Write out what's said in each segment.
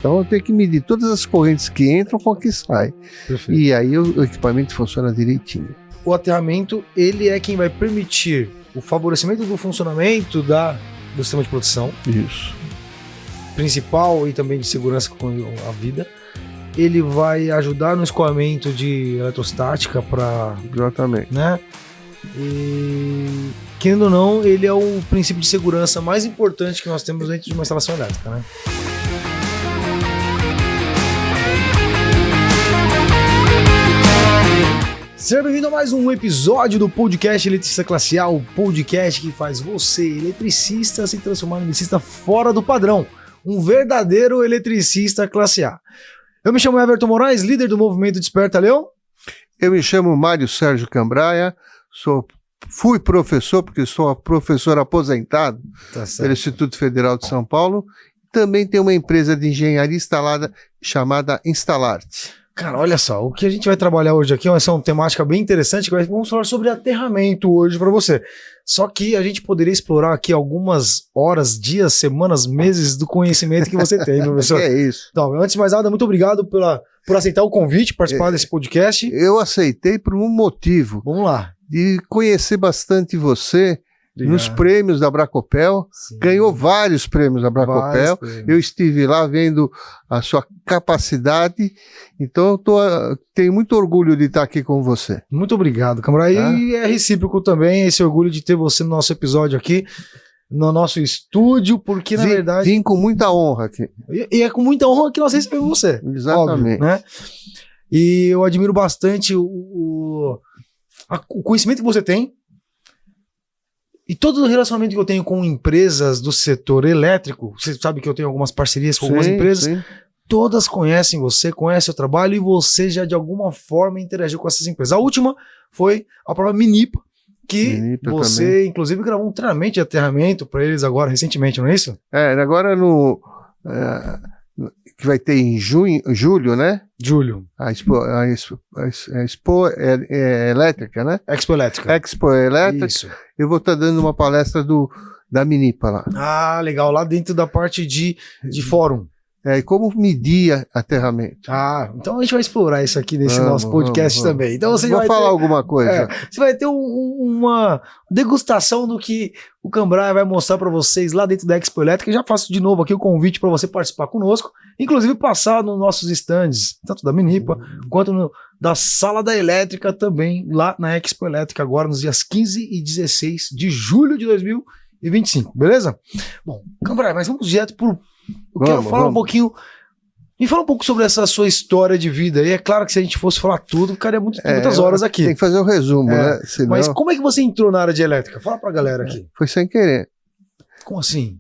Então eu tenho que medir todas as correntes que entram com a que saem. Perfeito. E aí o equipamento funciona direitinho. O aterramento, ele é quem vai permitir o favorecimento do funcionamento do sistema de proteção Isso. principal e também de segurança com a vida. Ele vai ajudar no escoamento de eletrostática para, Exatamente. né? E querendo ou não, ele é o princípio de segurança mais importante que nós temos dentro de uma instalação elétrica, né? Seja bem-vindo a mais um episódio do podcast Eletricista Classe A, o podcast que faz você, eletricista, se transformar em eletricista fora do padrão. Um verdadeiro eletricista classe A. Eu me chamo Everton Moraes, líder do movimento Desperta Leão. Eu me chamo Mário Sérgio Cambraia, fui professor, porque sou professor aposentado pelo Instituto Federal de São Paulo. Também tenho uma empresa de engenharia instalada chamada Instalarte. Cara, olha só, o que a gente vai trabalhar hoje aqui é uma temática bem interessante, que vamos falar sobre aterramento hoje para você. Só que a gente poderia explorar aqui algumas horas, dias, semanas, meses do conhecimento que você tem, professor. É isso. Então, antes de mais nada, muito obrigado por aceitar o convite, participar desse podcast. Eu aceitei por um motivo, Vamos lá. de conhecer bastante você. Obrigado. Nos prêmios da Bracopel, Sim. ganhou vários prêmios da Bracopel. Eu estive lá vendo a sua capacidade, então tenho muito orgulho de estar aqui com você. Muito obrigado, Cambraia. E é recíproco também esse orgulho de ter você no nosso episódio aqui, no nosso estúdio, porque na verdade... Vim com muita honra aqui. E é com muita honra que nós recebemos você. Exatamente. Óbvio, né? E eu admiro bastante o conhecimento que você tem. E todo o relacionamento que eu tenho com empresas do setor elétrico, você sabe que eu tenho algumas parcerias com algumas empresas, sim. Todas conhecem você, conhecem o trabalho e você já de alguma forma interagiu com essas empresas. A última foi a própria Minipa, que você também, inclusive gravou um treinamento de aterramento para eles agora, recentemente, não é isso? Agora que vai ter em julho, né? Julho. A Expo Elétrica, né? Expo Elétrica. Expo Elétrica. Isso. Eu vou estar dando uma palestra da Minipa lá. Ah, legal. Lá dentro da parte de fórum. E como medir aterramento. Ah, então a gente vai explorar isso aqui nesse nosso podcast também. Então você vai falar alguma coisa. Você vai ter uma degustação do que o Cambraia vai mostrar para vocês lá dentro da Expo Elétrica. Eu já faço de novo aqui o convite para você participar conosco, inclusive passar nos nossos stands, tanto da Minipa quanto da Sala da Elétrica também, lá na Expo Elétrica, agora nos dias 15 e 16 de julho de 2025, beleza? Bom, Cambraia, mas vamos direto eu quero falar um pouquinho. Me fala um pouco sobre essa sua história de vida. E é claro que se a gente fosse falar tudo, ficaria muitas horas aqui. Tem que fazer um resumo, né? Senão... Mas como é que você entrou na área de elétrica? Fala pra galera aqui. Foi sem querer. Como assim?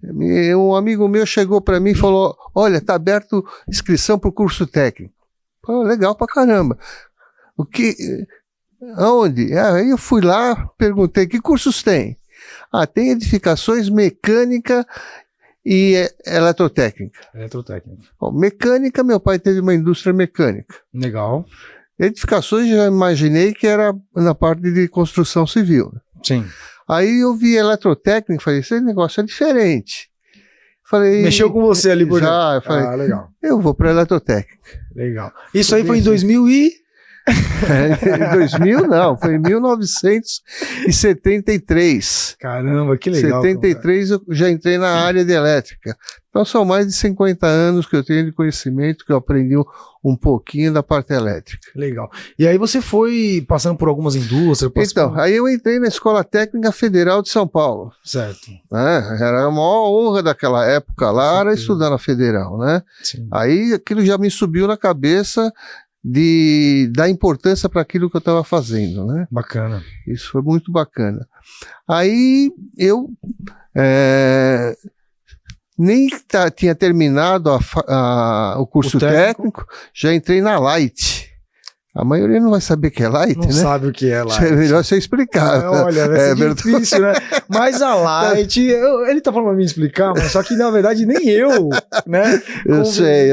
Um amigo meu chegou para mim e falou: olha, tá aberto inscrição pro curso técnico. Pô, legal pra caramba. Aonde? Aí eu fui lá, perguntei: que cursos tem? Tem edificações, mecânica e eletrotécnica. Bom, mecânica, meu pai teve uma indústria mecânica. Legal. Edificações, já imaginei que era na parte de construção civil. Sim. Aí eu vi eletrotécnica, falei, esse negócio é diferente. Falei, mexeu com você ali por já, eu falei, legal. Eu vou para eletrotécnica. Legal. Isso aí foi em 2000 e... Em 2000 não, foi em 1973. Caramba, que legal. Em 73 eu já entrei na área de elétrica. Então são mais de 50 anos que eu tenho de conhecimento, que eu aprendi um pouquinho da parte elétrica. Legal. E aí você foi passando por algumas indústrias? Então, aí eu entrei na Escola Técnica Federal de São Paulo. Certo. Era a maior honra daquela época lá, era estudar na Federal, né? Sim. Aí aquilo já me subiu na cabeça de dar importância para aquilo que eu estava fazendo, né? Bacana. Isso foi muito bacana. Aí eu nem tinha terminado o curso técnico, já entrei na Light, A maioria não vai saber o que é Light, não né? sabe o que é Light. É melhor você explicar. Olha, vai ser difícil, né? Mas a Light, ele tá falando pra mim explicar, mas só que na verdade nem eu, né? Eu sei.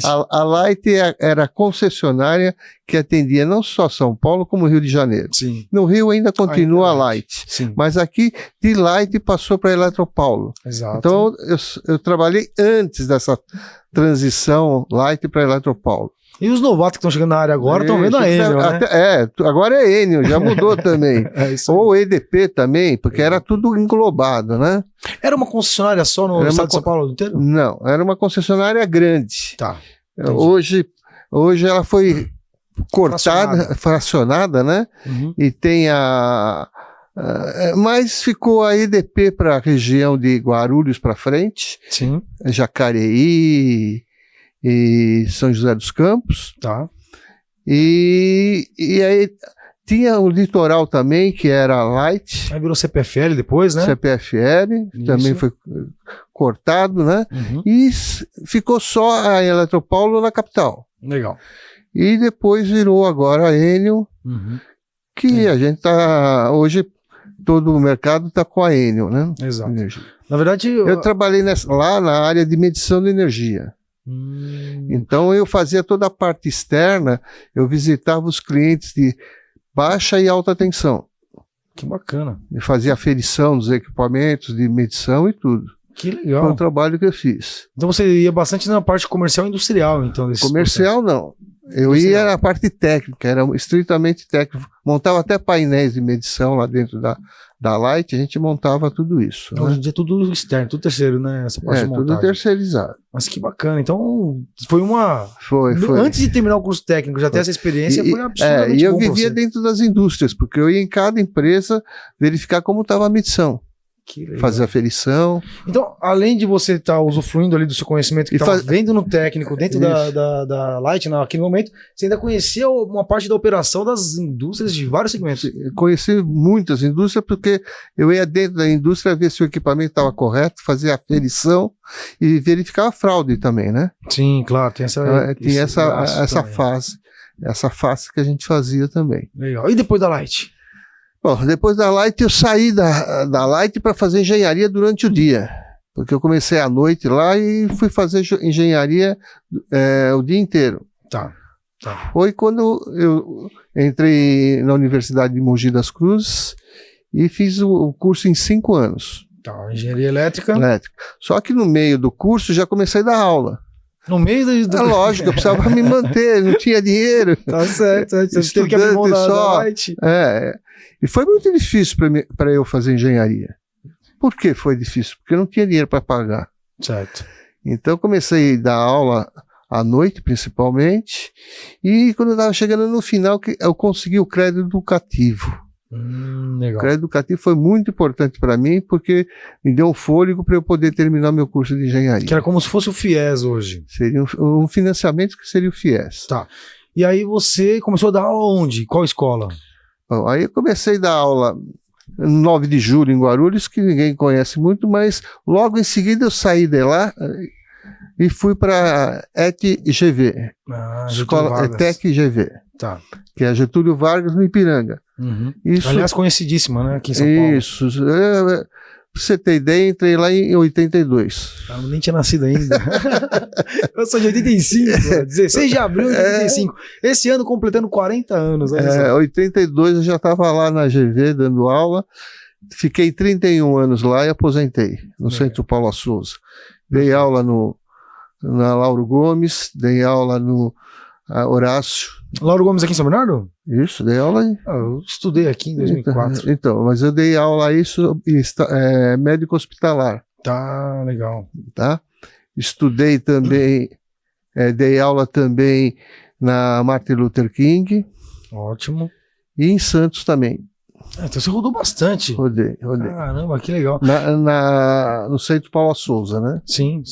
A Light era concessionária que atendia não só São Paulo, como Rio de Janeiro. Sim. No Rio ainda continua a Light. Sim. Mas aqui, de Light passou para Eletropaulo. Exato. Então, eu trabalhei antes dessa transição Light para Eletropaulo. E os novatos que estão chegando na área agora estão vendo a Enel, né? Agora é Enel, já mudou também. Ou EDP também, porque era tudo englobado, né? Era uma concessionária só no estado de São Paulo inteiro? Não, era uma concessionária grande. Tá. Hoje ela foi cortada, fracionada, né? Uhum. E tem mas ficou a EDP para a região de Guarulhos para frente. Sim. Jacareí e São José dos Campos. Tá. E aí tinha o litoral também, que era Light. Aí virou CPFL depois, né? CPFL, também foi cortado, né? Uhum. E ficou só a Eletropaulo na capital. Legal. E depois virou agora a Enel, que a gente tá hoje, todo o mercado está com a Enel, né? Exato. Na verdade, eu trabalhei lá na área de medição de energia. Então eu fazia toda a parte externa, eu visitava os clientes de baixa e alta tensão. Que bacana. Eu fazia aferição dos equipamentos de medição e tudo. Que legal. Foi um trabalho que eu fiz. Então você ia bastante na parte comercial e industrial, então. Comercial não. Eu ia na parte técnica, era estritamente técnico. Montava até painéis de medição lá dentro da Light, a gente montava tudo isso. Hoje em dia é tudo externo, tudo terceiro, né? Essa parte de montagem. Tudo terceirizado. Mas que bacana. Então, foi uma... Foi. Antes de terminar o curso técnico, já ter essa experiência, foi absurdamente e eu bom vivia dentro das indústrias, porque eu ia em cada empresa verificar como estava a medição. Fazer aferição. Então, além de você estar usufruindo ali do seu conhecimento que estava vendo no técnico, dentro da Light, naquele momento, você ainda conhecia uma parte da operação das indústrias de vários segmentos. Conheci muitas indústrias, porque eu ia dentro da indústria ver se o equipamento estava correto, fazer aferição e verificar a fraude também, né? Sim, claro, tem essa fase que a gente fazia também. Legal. E depois da Light? Bom, depois da Light eu saí da Light para fazer engenharia durante o dia, porque eu comecei à noite lá e fui fazer engenharia o dia inteiro. Tá. Foi quando eu entrei na Universidade de Mogi das Cruzes e fiz o curso em 5 anos. Tá, engenharia elétrica. Só que no meio do curso já comecei a dar aula. No meio do... É lógico, eu precisava me manter, não tinha dinheiro. Tá certo. Você teve que abrir mão da Light. E foi muito difícil para eu fazer engenharia. Por que foi difícil? Porque eu não tinha dinheiro para pagar. Certo. Então eu comecei a dar aula à noite, principalmente, e quando eu estava chegando no final, eu consegui o crédito educativo. Legal. O crédito educativo foi muito importante para mim, porque me deu um fôlego para eu poder terminar meu curso de engenharia. Que era como se fosse o FIES hoje. Seria um financiamento que seria o FIES. Tá. E aí você começou a dar aula onde? Qual escola? Bom, aí eu comecei a dar aula no 9 de julho em Guarulhos, que ninguém conhece muito, mas logo em seguida eu saí de lá e fui para ETGV, Escola ETEC-GV, que é Getúlio Vargas, no Ipiranga. Aliás, conhecidíssima, né, aqui em São Paulo. Isso, pra você ter ideia, entrei lá em 82. Eu nem tinha nascido ainda. Eu sou de 85, 16 de abril de 85. Esse ano completando 40 anos. 82 eu já estava lá na GV dando aula. Fiquei 31 anos lá e aposentei no Centro Paulo Souza. Dei aula na Lauro Gomes, dei aula no Horácio. Lauro Gomes aqui em São Bernardo? Isso, dei aula aí. Eu estudei aqui em 2004. Então, mas eu dei aula aí, médico hospitalar. Tá, legal. Tá? Estudei também, dei aula também na Martin Luther King. Ótimo. E em Santos também. Então você rodou bastante. Rodei. Caramba, que legal. No Centro Paulo Souza, né? Sim.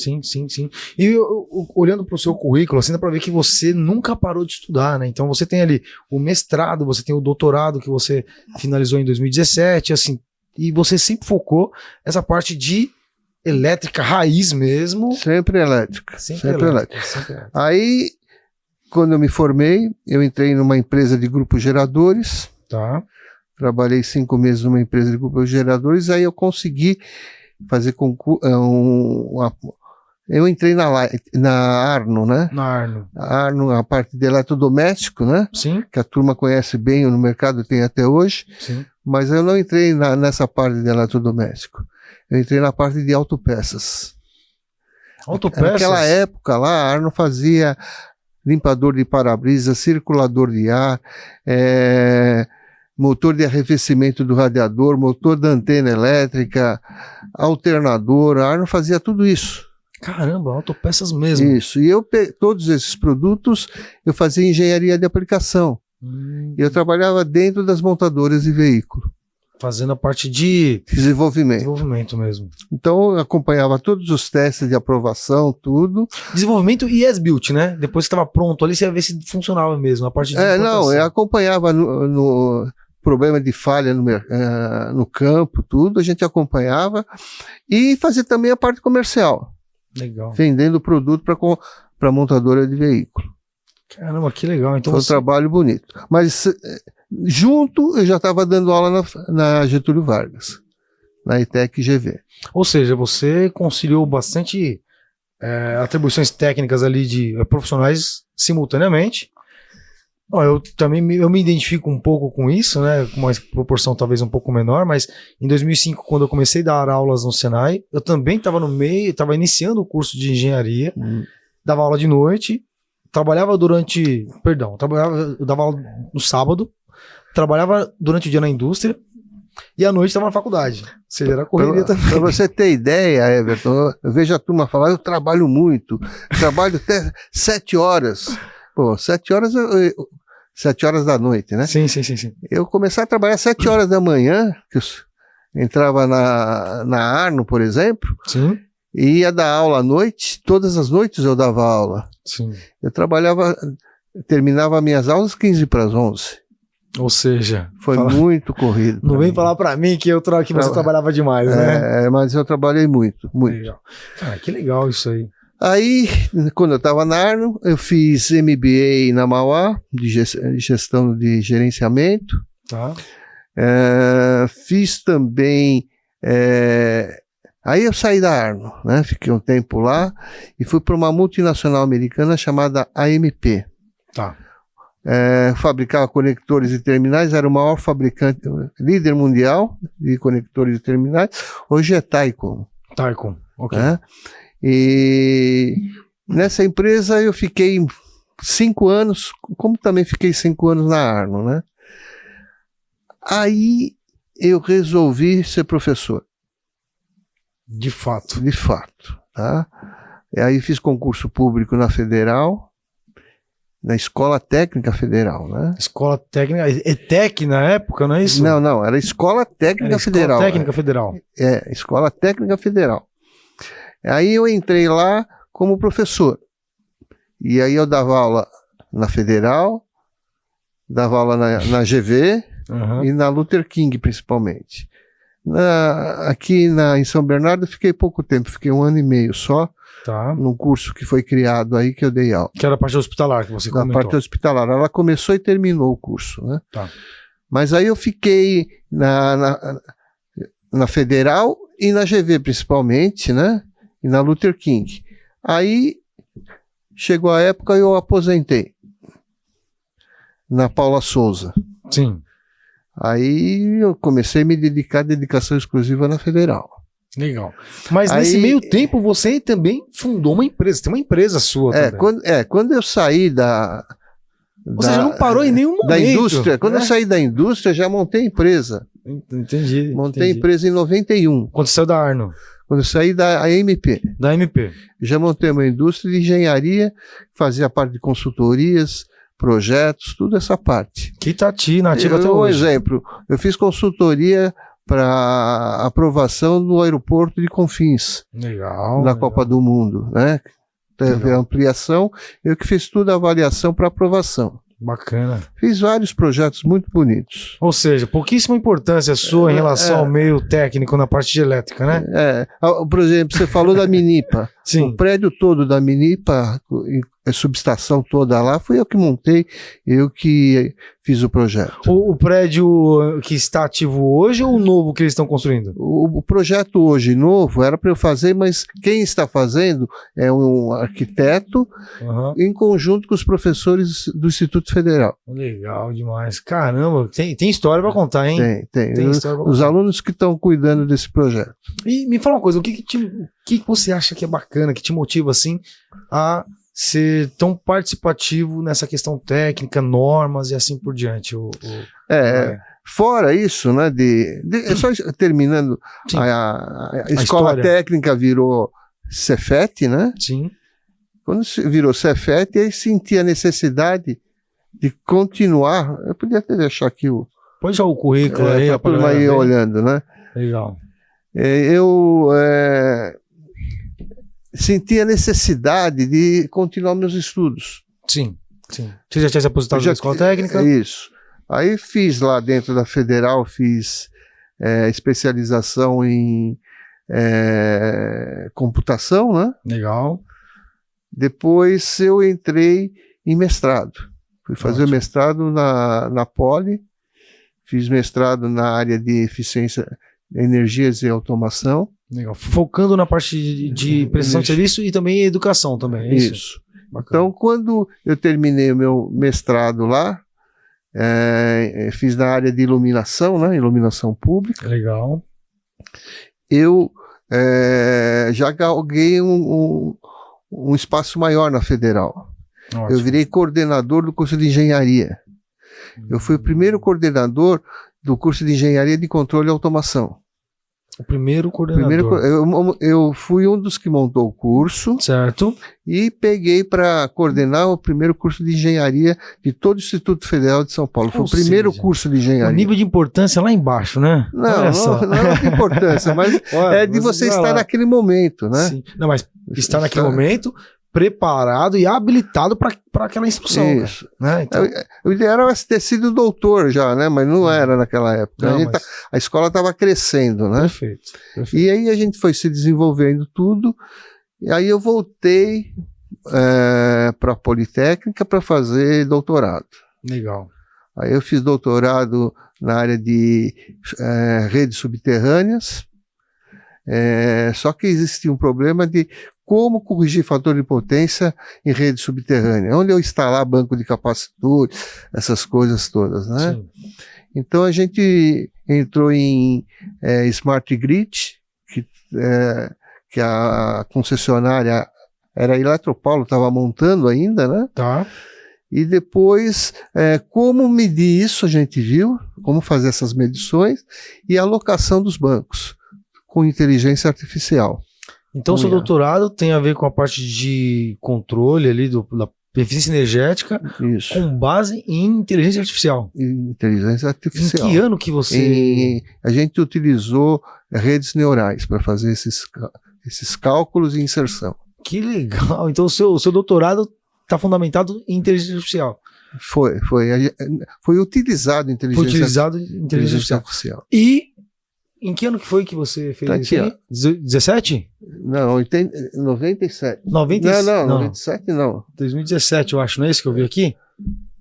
E olhando para o seu currículo, assim, dá para ver que você nunca parou de estudar, né? Então você tem ali o mestrado, você tem o doutorado que você finalizou em 2017, assim, e você sempre focou essa parte de elétrica raiz mesmo. Sempre elétrica. Sempre elétrica. Aí quando eu me formei, eu entrei numa empresa de grupos geradores. Tá. Trabalhei 5 meses numa empresa de grupos geradores, aí eu consegui fazer concurso. Eu entrei na Arno, né? Na Arno. A Arno, a parte de eletrodoméstico, né? Sim. Que a turma conhece bem no mercado, tem até hoje. Sim. Mas eu não entrei nessa parte de eletrodoméstico. Eu entrei na parte de autopeças. Autopeças? Naquela época lá, a Arno fazia limpador de para-brisa, circulador de ar, motor de arrefecimento do radiador, motor da antena elétrica, alternador. A Arno fazia tudo isso. Caramba, autopeças mesmo. Isso. E todos esses produtos eu fazia engenharia de aplicação. E eu trabalhava dentro das montadoras de veículo. Fazendo a parte de desenvolvimento mesmo. Então eu acompanhava todos os testes de aprovação, tudo. Desenvolvimento e as-built, né? Depois que estava pronto ali, você ia ver se funcionava mesmo, a parte de não, eu acompanhava no problema de falha no campo, tudo, a gente acompanhava. E fazia também a parte comercial. Legal. Vendendo produto para montadora de veículo. Caramba, que legal. Então foi um trabalho bonito. Mas junto eu já estava dando aula na Getúlio Vargas, na ETEC GV. Ou seja, você conciliou bastante atribuições técnicas ali de profissionais simultaneamente. Eu também me identifico um pouco com isso, né? Com uma proporção talvez um pouco menor, mas em 2005, quando eu comecei a dar aulas no Senai, eu também estava no meio, estava iniciando o curso de engenharia, dava aula de noite, eu dava aula no sábado, trabalhava durante o dia na indústria e à noite estava na faculdade. Ou seja, era correria também. Para você ter ideia, Everton, eu vejo a turma falar, eu trabalho muito, trabalho até 7 horas. Pô, 7 horas, 7 horas da noite, né? Sim. Eu comecei a trabalhar às 7 horas da manhã, que eu entrava na Arno, por exemplo, sim. E ia dar aula à noite, todas as noites eu dava aula. Sim. Eu terminava minhas aulas 15 para as 11. Ou seja... Foi muito corrido. Não vem falar para mim que você trabalhava demais, né? Mas eu trabalhei muito. Legal. Que legal isso aí. Aí, quando eu estava na Arno, eu fiz MBA na Mauá, de gestão de gerenciamento. Tá. Fiz também... Aí eu saí da Arno, né? Fiquei um tempo lá e fui para uma multinacional americana chamada AMP. Tá. Fabricava conectores e terminais, era o maior fabricante, líder mundial de conectores e terminais. Hoje é Taikon. Taikon, ok. E nessa empresa eu fiquei 5 anos, como também fiquei 5 anos na Arno, né? Aí eu resolvi ser professor. De fato. De fato, tá? E aí fiz concurso público na Federal, na Escola Técnica Federal, né? Escola Técnica, ETEC na época, não é isso? Não, era Escola Técnica Federal. Escola Técnica Federal. Escola Técnica Federal. Aí eu entrei lá como professor. E aí eu dava aula na Federal, dava aula na GV e na Luther King, principalmente. Aqui em São Bernardo eu fiquei pouco tempo, fiquei 1 ano e meio só, num curso que foi criado aí que eu dei aula. Que era a parte hospitalar que você comentou. Na parte hospitalar, ela começou e terminou o curso, né? Tá. Mas aí eu fiquei na Federal e na GV principalmente, né? E na Luther King. Aí chegou a época e eu aposentei na Paula Souza. Sim. Aí eu comecei a me dedicar à dedicação exclusiva na Federal. Legal. Mas nesse meio tempo você também fundou uma empresa, tem uma empresa sua também. Quando eu saí Ou seja, não parou em nenhum momento. Da indústria. Quando eu saí da indústria, já montei a empresa. Entendi. Montei a empresa em 91. Quando você saiu da Arno? Quando eu saí da AMP. Da AMP. Já montei uma indústria de engenharia, fazia parte de consultorias, projetos, tudo essa parte. Que está nativa até hoje. Um exemplo, eu fiz consultoria para aprovação do aeroporto de Confins. Legal. Na Copa do Mundo, né? Teve a ampliação, eu que fiz tudo a avaliação para aprovação. Bacana. Fiz vários projetos muito bonitos. Ou seja, pouquíssima importância sua em relação ao meio técnico na parte de elétrica, né? Por exemplo, você falou da Minipa. Sim. O prédio todo da Minipa, a subestação toda lá, fui eu que montei, eu que fiz o projeto. O prédio que está ativo hoje ou o novo que eles estão construindo? O projeto hoje novo era para eu fazer, mas quem está fazendo é um arquiteto em conjunto com os professores do Instituto Federal. Legal demais. Caramba, tem história para contar, hein? Tem os alunos que estão cuidando desse projeto. E me fala uma coisa, o que você acha que é bacana, que te motiva assim a ser tão participativo nessa questão técnica, normas e assim por diante? Fora isso, né, só terminando, a escola técnica virou Cefet, né? Sim. Quando virou Cefet, aí senti a necessidade de continuar. Eu podia até deixar aqui Pode deixar o currículo aí, a turma aí olhando, né? Legal. Eu senti a necessidade de continuar meus estudos. Sim. Você já tinha se aposentado da escola técnica? Isso. Aí fiz lá dentro da Federal, fiz especialização em computação, né? Legal. Depois eu entrei em mestrado. Fui fazer o mestrado na Poli, fiz mestrado na área de eficiência, energias e automação. Legal. Focando na parte de prestação de serviço e também educação também, é isso? Isso. Então, quando eu terminei o meu mestrado lá, fiz na área de iluminação, né? Iluminação pública. Legal. Eu já galguei um espaço maior na Federal. Ótimo. Eu virei coordenador do curso de engenharia. Eu fui o primeiro coordenador do curso de engenharia de controle e automação. O primeiro coordenador. Eu fui um dos que montou o curso. Certo. E peguei para coordenar o primeiro curso de engenharia de todo o Instituto Federal de São Paulo. Foi o primeiro curso de engenharia. O nível de importância lá embaixo, né? Não é de importância, mas de você estar naquele momento, né? Sim. Não, mas estar naquele momento preparado e habilitado para aquela instrução. Isso. Né? Então... O ideal era ter sido doutor já, né? Mas não era naquela época. Não, a escola estava crescendo, né? Perfeito. E aí a gente foi se desenvolvendo tudo. E aí eu voltei para a Politécnica para fazer doutorado. Legal. Aí eu fiz doutorado na área de redes subterrâneas. Só que existia um problema de como corrigir fator de potência em rede subterrânea, onde eu instalar banco de capacitores, essas coisas todas, né? Sim. Então a gente entrou em Smart Grid, que a concessionária era a Eletropaulo, estava montando ainda, né? Tá. E depois, como medir isso, a gente viu, como fazer essas medições e a alocação dos bancos com inteligência artificial. Então, seu doutorado tem a ver com a parte de controle ali da eficiência energética. Isso. Com base em inteligência artificial. Inteligência artificial. Em que ano que você... A gente utilizou redes neurais para fazer esses cálculos e inserção. Que legal. Então, o seu doutorado está fundamentado em inteligência artificial. Foi utilizado inteligência artificial. E em que ano que foi que você fez isso aí? 17? Não, 97. 97? Não, 97 não. 2017, eu acho, não é isso que eu vi aqui?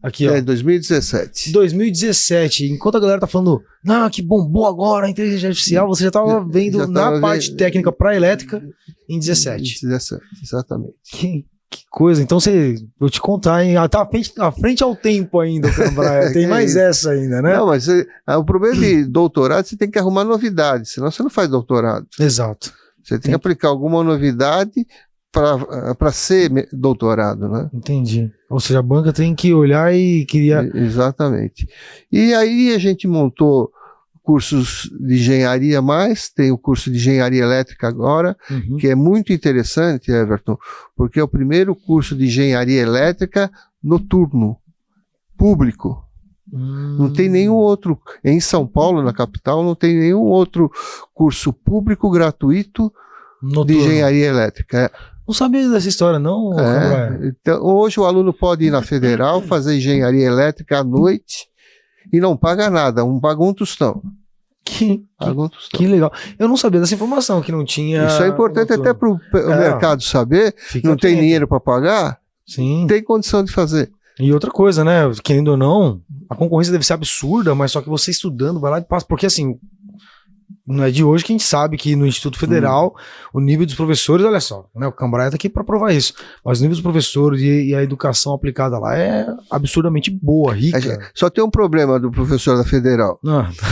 Aqui, ó. 2017. 2017. Enquanto a galera tá falando, não, que bombou agora a inteligência artificial, você já tava vendo parte técnica para elétrica em 17. 17, exatamente. Que coisa, então vou te contar, hein? Tá à frente ao tempo ainda, Cambraia. Tem mais essa ainda, né? Não, mas o problema de doutorado, você tem que arrumar novidades, senão você não faz doutorado. Exato. Você tem que aplicar alguma novidade para ser doutorado, né? Entendi. Ou seja, a banca tem que olhar e criar... Exatamente. E aí a gente montou cursos de engenharia tem o curso de engenharia elétrica agora, que é muito interessante, Everton, porque é o primeiro curso de engenharia elétrica noturno, público. Não tem nenhum outro, em São Paulo, na capital, não tem nenhum outro curso público gratuito noturno de engenharia elétrica. Não sabia dessa história, não? Então, hoje o aluno pode ir na Federal, fazer engenharia elétrica à noite, e não paga nada, paga um tostão. Água no tostão. Que legal. Eu não sabia dessa informação, que não tinha... Isso é importante até para o mercado saber. Não tem dinheiro para pagar? Sim. Tem condição de fazer. E outra coisa, né? Querendo ou não, a concorrência deve ser absurda, mas só que você estudando, vai lá e passa. Porque assim, não é de hoje que a gente sabe que no Instituto Federal, o nível dos professores, olha só, né? O Cambraia tá aqui para provar isso. Mas o nível dos professores e a educação aplicada lá é absurdamente boa, rica. Só tem um problema do professor da Federal.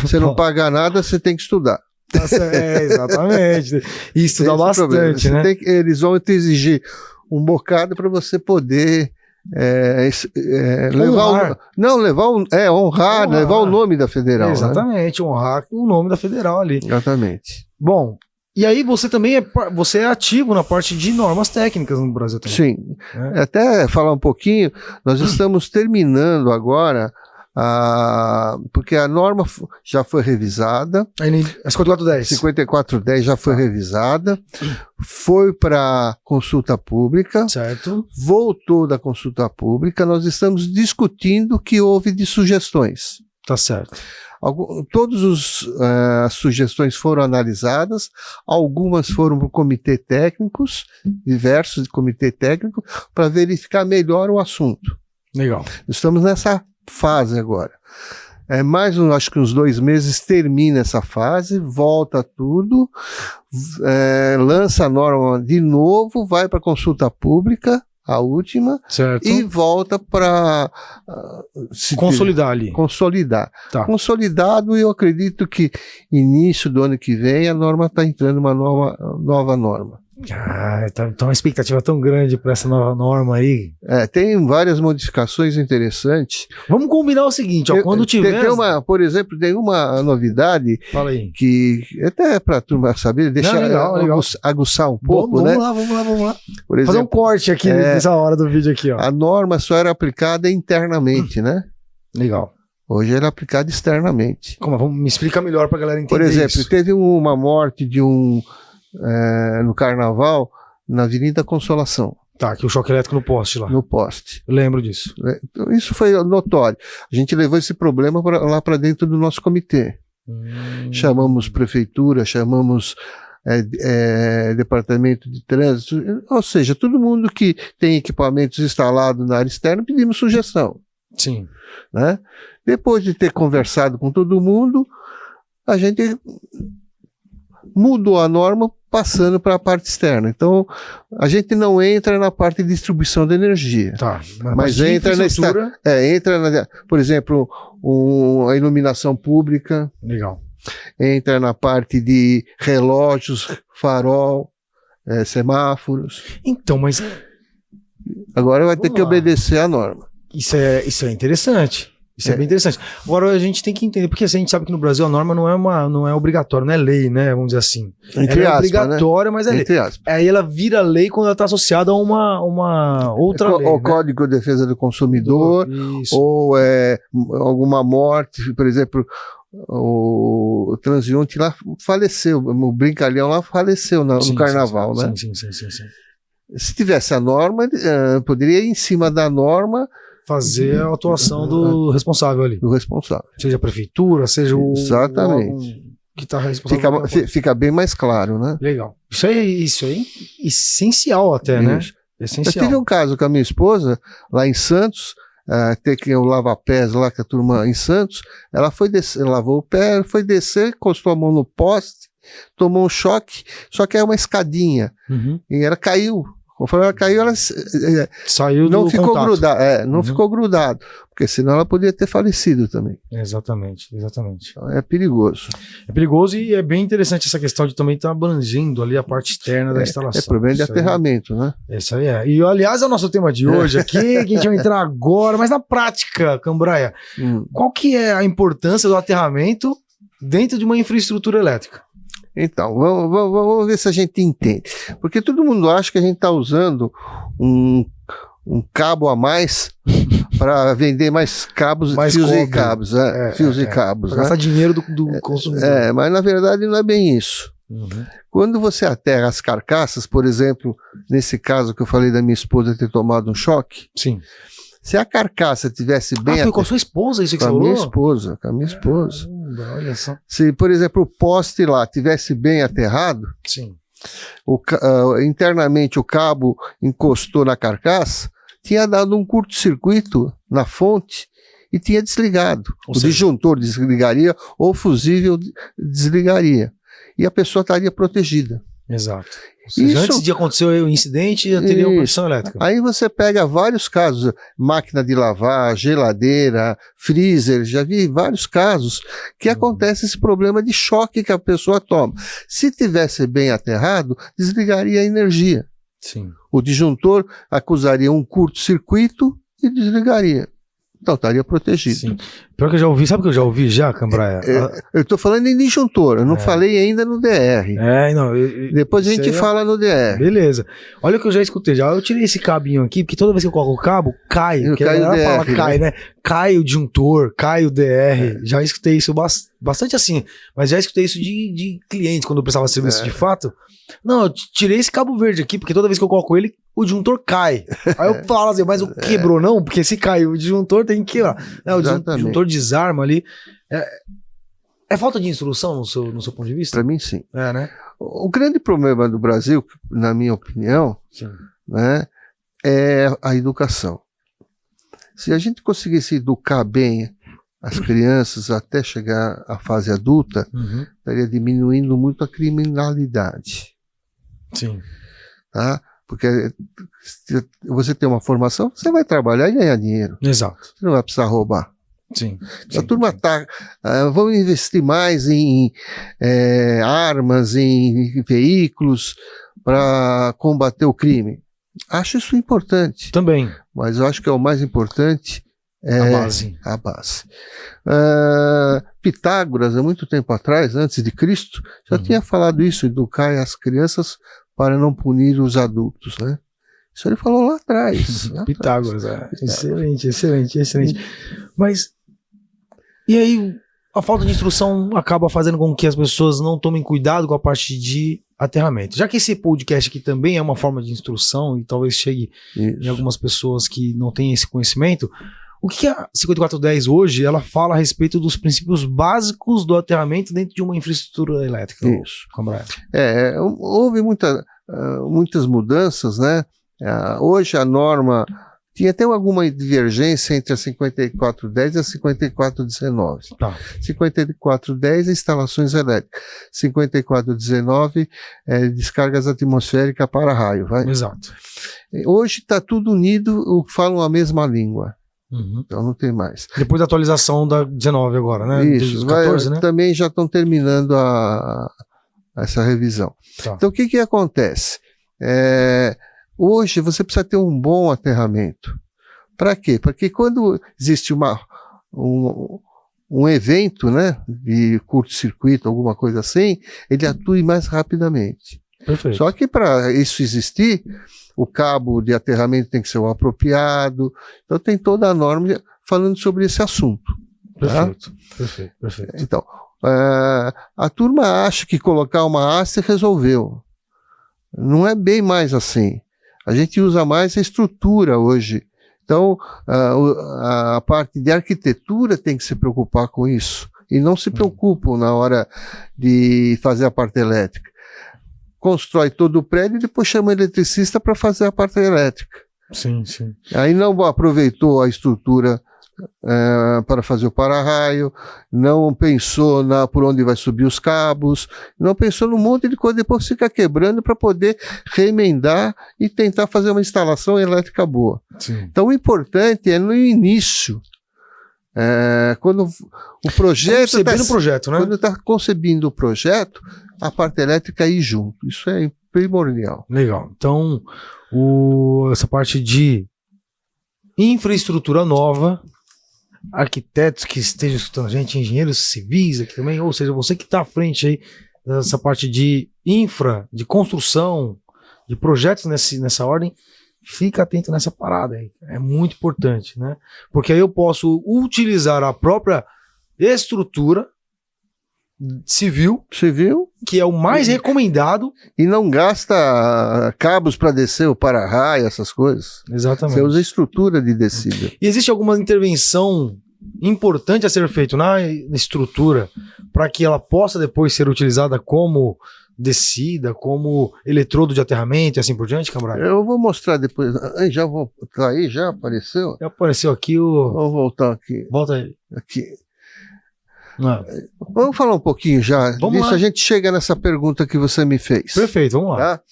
Você não paga nada, você tem que estudar. Exatamente. E estudar bastante, né? Eles vão te exigir um bocado para você poder levar o nome da Federal. Exatamente, né? Honrar o nome da Federal ali. Exatamente. Bom, e aí você também é ativo na parte de normas técnicas no Brasil também. Sim. Até falar um pouquinho, nós estamos terminando agora porque a norma já foi revisada. A 5410. 5410 já foi revisada, foi para consulta pública, certo. Voltou da consulta pública, nós estamos discutindo o que houve de sugestões. Tá certo. Todas as sugestões foram analisadas, algumas foram para o comitê técnicos, diversos de comitê técnico, para verificar melhor o assunto. Legal. Estamos nessa fase agora. Acho que uns 2 meses termina essa fase, volta tudo, lança a norma de novo, vai para consulta pública, a última, certo. E volta para consolidar ali. Consolidar. Tá. Consolidado, eu acredito que início do ano que vem a norma está entrando uma nova norma. Então a expectativa é tão grande para essa nova norma aí. Tem várias modificações interessantes. Vamos combinar o seguinte, quando tiver... Por exemplo, tem uma novidade. Fala aí. Que até para a turma saber, deixar aguçar um pouco, vamos né? Vamos lá. Por exemplo, fazer um corte aqui nessa hora do vídeo aqui, ó. A norma só era aplicada internamente, né? Legal. Hoje era aplicada externamente. Me explica melhor para a galera entender. Por exemplo, isso. Teve uma morte de no Carnaval, na Avenida Consolação. Tá, que o choque elétrico no poste lá. No poste. Eu lembro disso. Isso foi notório. A gente levou esse problema lá para dentro do nosso comitê. Chamamos prefeitura, chamamos departamento de trânsito, ou seja, todo mundo que tem equipamentos instalados na área externa, pedimos sugestão. Sim. Né? Depois de ter conversado com todo mundo, a gente mudou a norma passando para a parte externa. Então, a gente não entra na parte de distribuição de energia. Tá. Mas entra por exemplo, a iluminação pública. Legal. Entra na parte de relógios, farol, semáforos. Então, mas... Agora vai ter que obedecer a norma. Isso é interessante. Isso é bem interessante. Agora a gente tem que entender, porque assim, a gente sabe que no Brasil a norma não é obrigatória, não é lei, né? Vamos dizer assim. Entre ela aspas, é obrigatória, né? Mas é lei. Aí ela vira lei quando ela está associada a uma outra lei. O Código de Defesa do Consumidor, ou alguma morte, por exemplo, o transeunte lá faleceu, o brincalhão lá faleceu no Carnaval, né? Sim. Se tivesse a norma, poderia ir em cima da norma fazer a atuação do responsável ali. Do responsável. Seja a prefeitura, seja Exatamente. Que está responsável. Fica bem mais claro, né? Legal. Isso aí é essencial até, né? Essencial. Eu tive um caso com a minha esposa, lá em Santos, tem que o lava-pés lá com a turma em Santos, ela foi descer, lavou o pé, foi descer, encostou a mão no poste, tomou um choque, só que é uma escadinha, e ela caiu. Conforme ela caiu, ela saiu não do ficou contato. grudada, não ficou grudado, porque senão ela poderia ter falecido também. Exatamente. Então é perigoso. É perigoso e é bem interessante essa questão de também estar abrangendo ali a parte externa da instalação. É problema de aterramento, né? Isso aí é. E aliás, é o nosso tema de hoje aqui, que a gente vai entrar agora, mas na prática, Cambraia, qual que é a importância do aterramento dentro de uma infraestrutura elétrica? Então, vamos ver se a gente entende. Porque todo mundo acha que a gente está usando um cabo a mais para vender mais cabos, fios e cabos. Fios e cabos. Para gastar dinheiro do consumidor. Mas na verdade não é bem isso. Quando você aterra as carcaças, por exemplo, nesse caso que eu falei da minha esposa ter tomado um choque. Sim. Se a carcaça tivesse bem... foi com a sua esposa isso que você falou? Com a minha esposa. Caramba, olha só. Se, por exemplo, o poste lá tivesse bem aterrado, Sim. Internamente o cabo encostou na carcaça, tinha dado um curto-circuito na fonte e tinha desligado. O disjuntor desligaria ou o fusível desligaria. E a pessoa estaria protegida. Exato. Ou seja, antes de acontecer o incidente, já teria uma proteção elétrica. Aí você pega vários casos, máquina de lavar, geladeira, freezer, já vi vários casos que acontece esse problema de choque que a pessoa toma. Se tivesse bem aterrado, desligaria a energia. Sim. O disjuntor acusaria um curto-circuito e desligaria. Então estaria protegido. Sim. Pior que eu já ouvi, sabe o que eu já ouvi já, Cambraia? Eu estou falando em disjuntor, eu não falei ainda no DR. Não. Depois a gente fala no DR. Beleza. Olha o que eu já escutei já. Eu tirei esse cabinho aqui, porque toda vez que eu coloco o cabo, cai. Cai o DR, fala, cai, né? Cai o disjuntor, cai o DR. Já escutei isso bastante assim, mas já escutei isso de clientes, quando eu prestava serviço de fato. Não, eu tirei esse cabo verde aqui, porque toda vez que eu coloco ele, o disjuntor cai. Aí eu falo assim, mas o quebrou não? Porque se caiu o disjuntor tem que quebrar. O disjuntor desarma ali. É falta de instrução no seu ponto de vista? Para mim, sim. Né? O grande problema do Brasil, na minha opinião, né, é a educação. Se a gente conseguisse educar bem as crianças até chegar à fase adulta, estaria diminuindo muito a criminalidade. Sim. Tá? Porque se você tem uma formação, você vai trabalhar e ganhar dinheiro. Exato. Você não vai precisar roubar. Sim. A turma está... vamos investir mais em armas, em veículos para combater o crime. Acho isso importante. Também. Mas eu acho que é o mais importante a base. Pitágoras, há muito tempo atrás, antes de Cristo, já tinha falado isso, educar as crianças para não punir os adultos, né? Isso ele falou lá atrás. Pitágoras, excelente. Mas, e aí, a falta de instrução acaba fazendo com que as pessoas não tomem cuidado com a parte de aterramento. Já que esse podcast aqui também é uma forma de instrução e talvez chegue em algumas pessoas que não têm esse conhecimento, o que a 5410 hoje, ela fala a respeito dos princípios básicos do aterramento dentro de uma infraestrutura elétrica? Isso. Houve muitas mudanças, né? Hoje a norma tinha até alguma divergência entre a 5410 e a 5419. 5410 é instalações elétricas, 5419 é descargas atmosféricas para raio. Exato. Hoje está tudo unido, falam a mesma língua. Então não tem mais. Depois da atualização da 19 agora, né? Isso, 14, né? Também já estão terminando essa revisão. Então o que acontece? Hoje você precisa ter um bom aterramento. Para quê? Porque quando existe um evento, né, de curto-circuito, alguma coisa assim, ele atue mais rapidamente. Perfeito. Só que para isso existir, o cabo de aterramento tem que ser o apropriado. Então tem toda a norma falando sobre esse assunto. Perfeito. Então, a turma acha que colocar uma haste resolveu. Não é bem mais assim. A gente usa mais a estrutura hoje. Então, a parte de arquitetura tem que se preocupar com isso. E não se preocupam na hora de fazer a parte elétrica. Constrói todo o prédio e depois chama o eletricista para fazer a parte elétrica. Sim. Aí não aproveitou a estrutura para fazer o para-raio, não pensou por onde vai subir os cabos, não pensou num monte de coisa, depois fica quebrando para poder reemendar e tentar fazer uma instalação elétrica boa. Sim. Então o importante é no início, quando o projeto né? Quando está concebendo o projeto, a parte elétrica ir junto. Isso é primordial. Legal. Então, essa parte de infraestrutura nova, arquitetos que estejam escutando a gente, engenheiros civis aqui também, ou seja, você que está à frente aí dessa parte de infra, de construção, de projetos nessa ordem, fica atento nessa parada aí. É muito importante, né? Porque aí eu posso utilizar a própria estrutura civil, que é o mais recomendado. E não gasta cabos para descer o para-raio, essas coisas. Exatamente. Você usa estrutura de descida. E existe alguma intervenção importante a ser feito na estrutura para que ela possa depois ser utilizada como descida, como eletrodo de aterramento e assim por diante, Cambraia? Eu vou mostrar depois. Já vou. Tá aí, já apareceu? Já apareceu aqui o... Vou voltar aqui. Volta aí. Aqui. Ah, Vamos falar um pouquinho já. Vamos Isso lá. a gente chega nessa pergunta que você me fez. perfeito, vamos lá. Tá?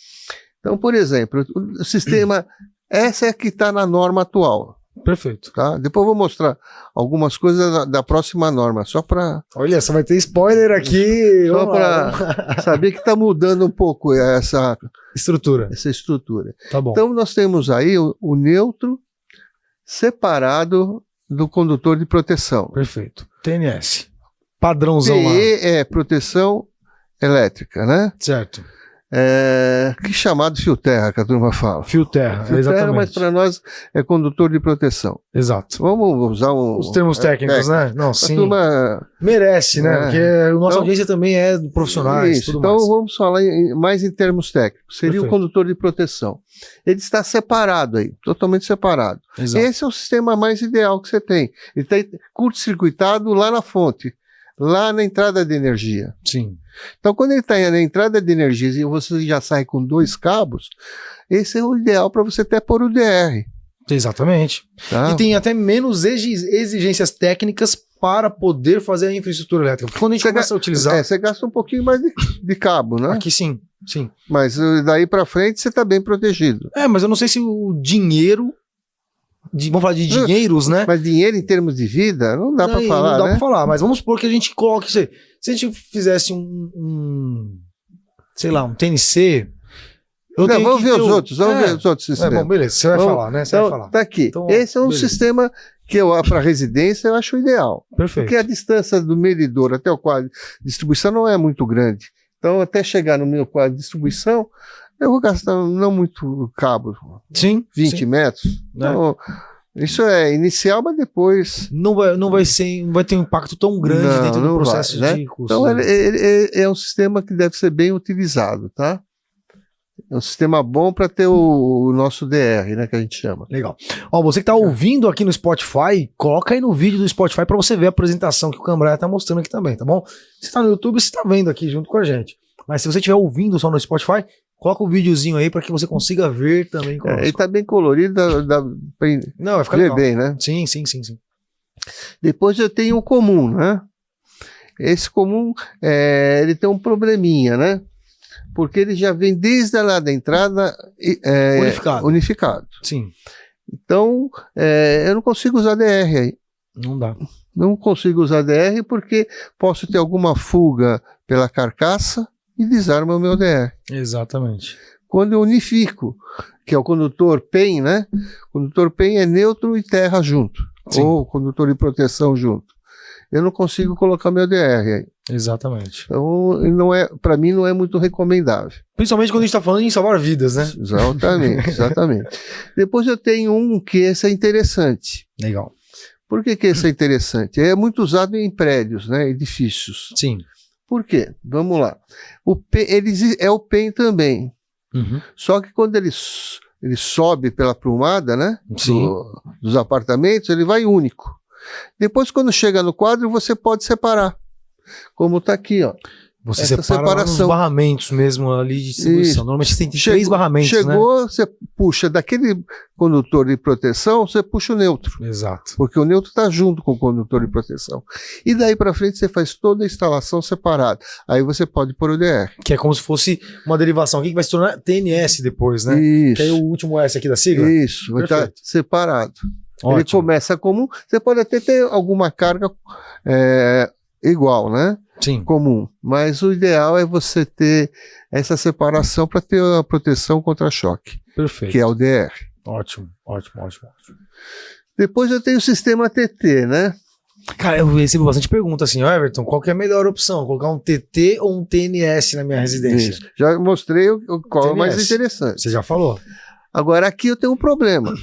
Então, por exemplo, o sistema. Essa é a que está na norma atual. Perfeito. Tá? Depois eu vou mostrar algumas coisas da próxima norma, só para Olha, só vai ter spoiler aqui. só Vamos lá. para saber que está mudando um pouco essa Estrutura. estrutura. Tá bom. Então, nós temos aí o neutro separado do condutor de proteção. Perfeito. TNS. Padrãozão lá. PE é proteção elétrica, né? Certo. Que chamado fio terra que a turma fala. Fio terra, Fio terra, exatamente. mas para nós é condutor de proteção. Exato. Vamos usar Os termos técnicos, né? Não, A sim. turma, Merece, né? É. Porque a nossa Então, audiência também é de profissionais e isso. tudo Então mais. vamos falar mais em termos técnicos. Seria Perfeito. o condutor de proteção. Ele está separado aí, totalmente separado. Exato. Esse é o sistema mais ideal que você tem. Ele está curto-circuitado lá na fonte, lá na entrada de energia. Sim. Então, quando ele está na entrada de energia e você já sai com 2 cabos, esse é o ideal para você até pôr o DR. Exatamente. Tá? E tem até menos exigências técnicas para poder fazer a infraestrutura elétrica. Porque quando a gente Você começa a utilizar... Você gasta um pouquinho mais de cabo, né? Aqui sim, sim. Mas daí para frente você está bem protegido. Mas eu não sei se o dinheiro... vamos falar de dinheiros, né? Mas dinheiro em termos de vida, não dá para falar, Não dá né? pra falar, mas vamos supor que a gente coloque isso aí. Se a gente fizesse sei lá, um TNC... Vamos ver os outros, vamos ver os outros sistemas. Bom, beleza, você vai Vamos- falar, né? Você Então, vai falar. tá aqui. Então, Esse é um beleza. sistema que para residência eu acho ideal. Perfeito. Porque a distância do medidor até o quadro de distribuição não é muito grande. Então, até chegar no meu quadro de distribuição, eu vou gastar não muito cabo, Sim. 20 sim. metros. Então, isso é inicial, mas depois. Não vai ter um impacto tão grande Não, dentro do não processo vai, né? de custo. Então, ele é um sistema que deve ser bem utilizado, tá? É um sistema bom para ter o nosso DR, né, que a gente chama. Legal. Ó, você que tá ouvindo aqui no Spotify, coloca aí no vídeo do Spotify para você ver a apresentação que o Cambraia tá mostrando aqui também, tá bom? Se tá no YouTube, você tá vendo aqui junto com a gente. Mas se você estiver ouvindo só no Spotify, coloca o videozinho aí para que você consiga ver também conosco. Ele tá bem colorido, dá pra Não, vai ficar ver legal. bem, né? Sim. Depois eu tenho o comum, né? Esse comum, ele tem um probleminha, né? Porque ele já vem desde lá da entrada unificado. Sim, Então, eu não consigo usar DR aí. não dá. Não consigo usar DR porque posso ter alguma fuga pela carcaça e desarma o meu DR. Exatamente. Quando eu unifico, que é o condutor PEN, né? O condutor PEN é neutro e terra junto. Sim. Ou condutor de proteção junto. Eu não consigo colocar meu DR aí. Exatamente. Então, para mim, não é muito recomendável. Principalmente quando a gente tá falando em salvar vidas, né? Exatamente, exatamente. Depois eu tenho um que esse é interessante. Legal. Por que esse é interessante? É muito usado em prédios, né? Edifícios. Sim. Por quê? Vamos lá. Ele é o PEN também. Uhum. Só que quando ele sobe pela prumada, né? Sim. Dos apartamentos, ele vai único. Depois, quando chega no quadro, você pode separar. Como está aqui, ó. Você Essa separa lá nos separação. barramentos mesmo ali de distribuição. Isso. Normalmente tem 3 barramentos, né? Você puxa daquele condutor de proteção, você puxa o neutro. Exato. Porque o neutro está junto com o condutor de proteção. E daí para frente você faz toda a instalação separada. Aí você pode pôr o DR. Que é como se fosse uma derivação aqui que vai se tornar TNS depois, né? Isso. Que é o último S aqui da sigla. Isso, vai estar Perfeito. separado. Ele Ótimo. começa comum, você pode até ter alguma carga igual, né? Sim. Comum. Mas o ideal é você ter essa separação para ter a proteção contra choque, Perfeito. que é o DR. Ótimo. Depois eu tenho o sistema TT, né? Cara, eu recebo bastante pergunta assim, ó, Everton, qual que é a melhor opção? Colocar um TT ou um TNS na minha residência? Isso. Já mostrei qual é o mais TNS. interessante. Você já falou. Agora aqui eu tenho um problema.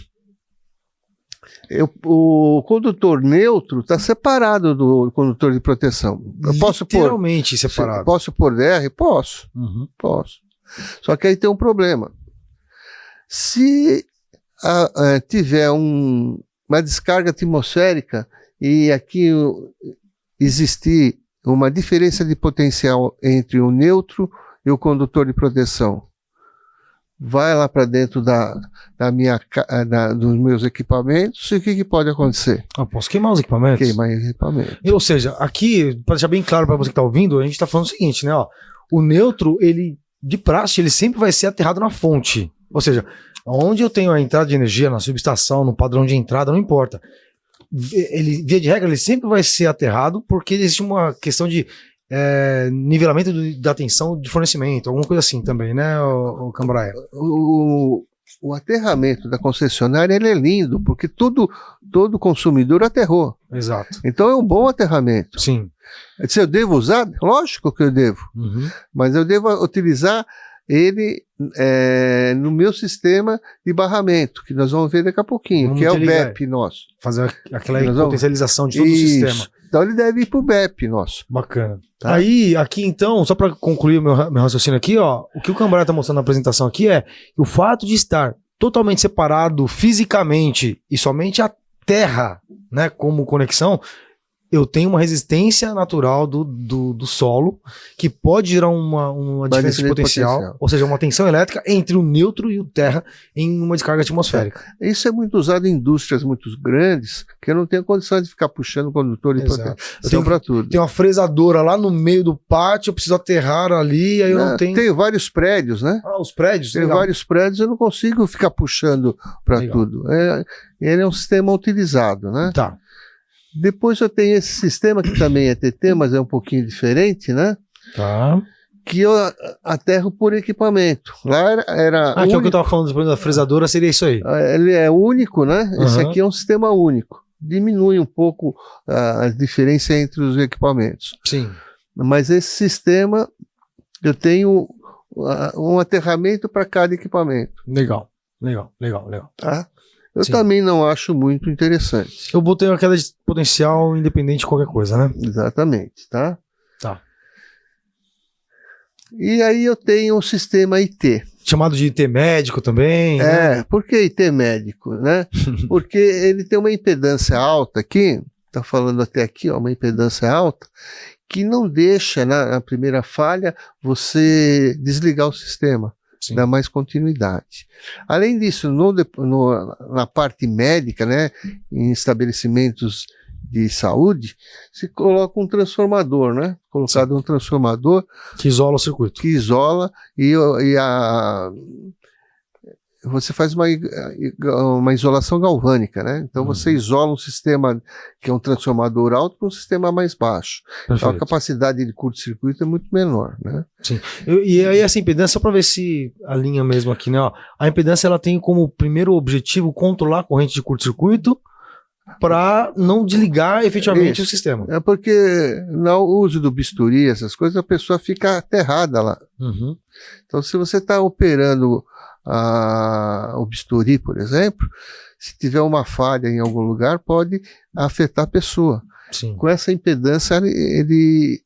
O condutor neutro está separado do condutor de proteção. Eu posso pôr, Literalmente separado. posso pôr DR? Posso. Uhum. Posso. Só que aí tem um problema. Se tiver uma descarga atmosférica e aqui existir uma diferença de potencial entre o neutro e o condutor de proteção, vai lá para dentro dos meus equipamentos, e o que pode acontecer? Posso queimar os equipamentos? Queimar os equipamentos. Ou seja, aqui, para deixar bem claro para você que está ouvindo, a gente está falando o seguinte, né? Ó, o neutro, ele, de praxe, ele sempre vai ser aterrado na fonte. Ou seja, onde eu tenho a entrada de energia, na subestação, no padrão de entrada, não importa. Ele, via de regra, ele sempre vai ser aterrado porque existe uma questão de nivelamento da tensão de fornecimento, alguma coisa assim também, né, o Cambraia? O aterramento da concessionária, ele é lindo, porque todo consumidor aterrou. Exato. Então é um bom aterramento. Sim. Se eu devo usar, lógico que eu devo, mas eu devo utilizar ele no meu sistema de barramento, que nós vamos ver daqui a pouquinho, que é o BEP nosso. Fazer aquela potencialização de todo o sistema. Então ele deve ir para o BEP nosso. Bacana. Tá? Aí, aqui então, só para concluir meu raciocínio aqui, ó, o que o Cambraia está mostrando na apresentação aqui é o fato de estar totalmente separado fisicamente e somente a terra, né, como conexão, eu tenho uma resistência natural do solo que pode gerar uma diferença de potencial, ou seja, uma tensão elétrica entre o neutro e o terra em uma descarga atmosférica. Isso é muito usado em indústrias muito grandes, que eu não tenho condição de ficar puxando o condutor e proteção para tudo. Tem uma fresadora lá no meio do pátio, eu preciso aterrar ali, aí eu não tenho... Tenho vários prédios, né? Os prédios? Tem vários prédios, eu não consigo ficar puxando para tudo. Ele é um sistema utilizado, né? Tá. Depois eu tenho esse sistema que também é TT, mas é um pouquinho diferente, né? Tá. Que eu aterro por equipamento. Lá era que é o que eu estava falando da fresadora, seria isso aí. Ele é único, né? Esse aqui é um sistema único. Diminui um pouco a diferença entre os equipamentos. Sim. Mas esse sistema, eu tenho um aterramento para cada equipamento. Legal. Tá? Eu também não acho muito interessante. Eu botei uma queda de potencial independente de qualquer coisa, né? Exatamente, tá? Tá. E aí eu tenho um sistema IT. Chamado de IT médico também. Por que IT médico, né? Porque ele tem uma impedância alta aqui, tá falando até aqui, ó, uma impedância alta, que não deixa, na primeira falha, você desligar o sistema. Sim. Dá mais continuidade. Além disso, na parte médica, né, em estabelecimentos de saúde, se coloca um transformador, né? Colocado um transformador que isola o circuito. Que isola você faz uma isolação galvânica, né? Então você isola um sistema que é um transformador alto para um sistema mais baixo. Então a capacidade de curto-circuito é muito menor, né? Sim. E aí essa impedância, só para ver se a linha mesmo aqui, né? Ó, a impedância ela tem como primeiro objetivo controlar a corrente de curto-circuito para não desligar efetivamente o sistema. É porque no uso do bisturi, essas coisas, a pessoa fica aterrada lá. Então se você está operando o bisturi, por exemplo, se tiver uma falha em algum lugar, pode afetar a pessoa. Sim. Com essa impedância, ele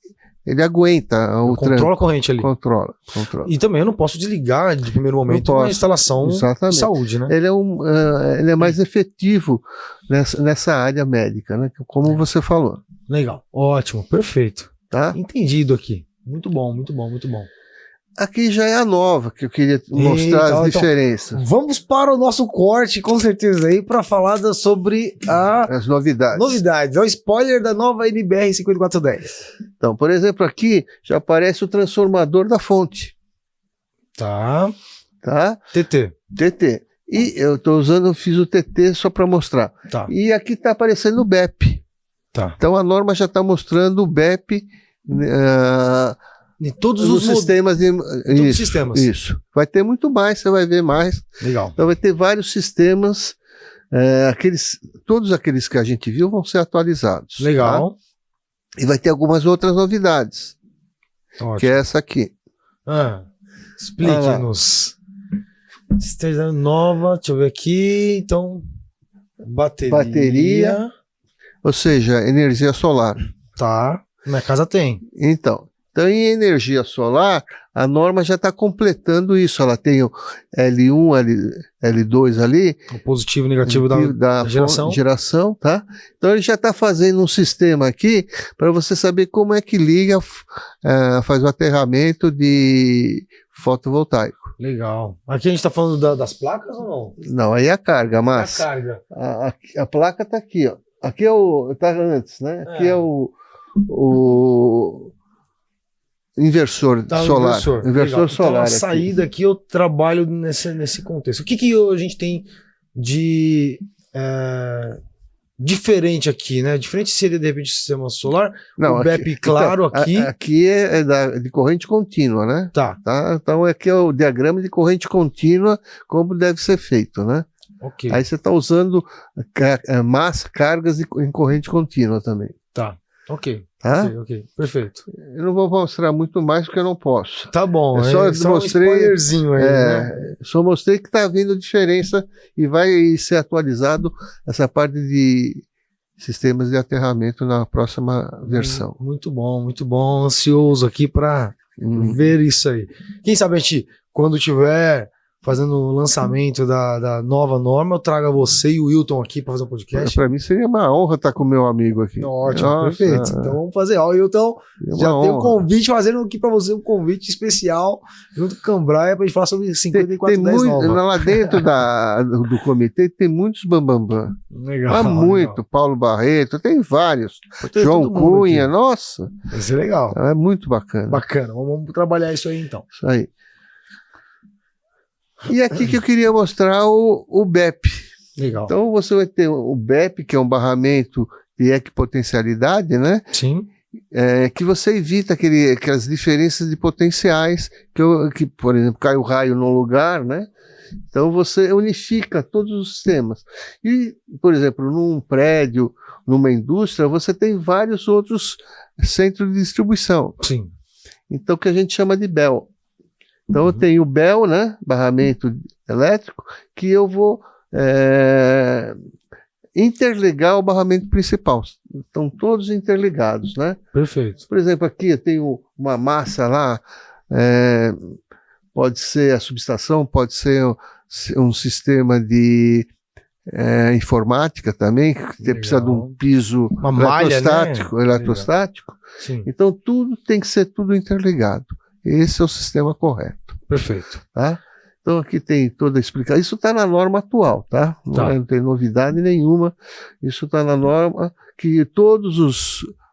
aguenta o controla a corrente ali. Controla. E também eu não posso desligar de primeiro momento uma instalação de saúde, né? Ele é mais efetivo nessa área médica, né? Como você falou. Legal, ótimo, perfeito. Tá? Entendido aqui. Muito bom. Aqui já é a nova, que eu queria mostrar as diferenças. Então, vamos para o nosso corte, com certeza, aí, para falar sobre as novidades. É o spoiler da nova NBR 5410. Então, por exemplo, aqui já aparece o transformador da fonte. Tá? TT. E eu fiz o TT só para mostrar. Tá. E aqui está aparecendo o BEP. Tá. Então a norma já está mostrando o BEP... em todos os sistemas. Sistemas. Isso. Vai ter muito mais, você vai ver mais. Legal. Então vai ter vários sistemas, todos aqueles que a gente viu vão ser atualizados. Legal. Tá? E vai ter algumas outras novidades. Ótimo. Que é essa aqui. Explique-nos. Esteja nova, deixa eu ver aqui. Então, bateria. Ou seja, energia solar. Tá. Minha casa tem. Então, Então, em energia solar, a norma já está completando isso. Ela tem o L1, L2 ali. O positivo e negativo da geração, tá? Então, ele já está fazendo um sistema aqui para você saber como é que liga, faz o aterramento de fotovoltaico. Legal. Aqui a gente está falando das placas ou não? Não, aí é a carga, mas a carga. A placa está aqui, ó. Aqui é tá antes, né? Aqui é o inversor solar. Inversor solar. Então, a saída aqui eu trabalho nesse contexto. O que a gente tem de diferente aqui, né? Diferente seria, de repente, o sistema solar. Não, o BEP, claro, então, aqui. Aqui é de corrente contínua, né? Tá. Então, aqui é o diagrama de corrente contínua, como deve ser feito, né? Ok. Aí você está usando cargas em corrente contínua também. Tá. Ok. Tá? Ok. Perfeito. Eu não vou mostrar muito mais porque eu não posso. Tá bom. Só mostrei, um spoilerzinho aí, né? Só mostrei que está vindo diferença e vai ser atualizado essa parte de sistemas de aterramento na próxima versão. Muito bom. Ansioso aqui para ver isso aí. Quem sabe a gente, quando tiver fazendo o lançamento da nova norma, eu trago você e o Wilton aqui para fazer um podcast. Para mim seria uma honra estar com o meu amigo aqui. Ótimo, perfeito. Então vamos fazer. Ó, Wilton, já tem um convite, fazendo aqui para você um convite especial junto com o Cambraia para a gente falar sobre 5410 nova. Lá dentro do comitê tem muitos bambambam. Legal. Há muito. Legal. Paulo Barreto, tem vários. João Cunha, nossa. Vai ser legal. É muito bacana. Bacana. Vamos trabalhar isso aí então. Isso aí. E aqui que eu queria mostrar o BEP. Legal. Então você vai ter o BEP, que é um barramento de equipotencialidade, né? Sim. Que você evita aquelas diferenças de potenciais, que, por exemplo, cai o raio num lugar, né? Então você unifica todos os sistemas. E, por exemplo, num prédio, numa indústria, você tem vários outros centros de distribuição. Sim. Então, que a gente chama de BEL. Então, eu tenho o BEL, né, barramento elétrico, que eu vou interligar o barramento principal. Estão todos interligados, né? Perfeito. Por exemplo, aqui eu tenho uma massa lá, pode ser a subestação, pode ser um sistema de informática também, que precisa de um piso eletrostático, né? Eletrostático. Sim. Então, tudo tem que ser tudo interligado. Esse é o sistema correto. Perfeito. Tá? Então aqui tem toda a explicação. Isso está na norma atual, tá? Não tem novidade nenhuma. Isso está na norma que todos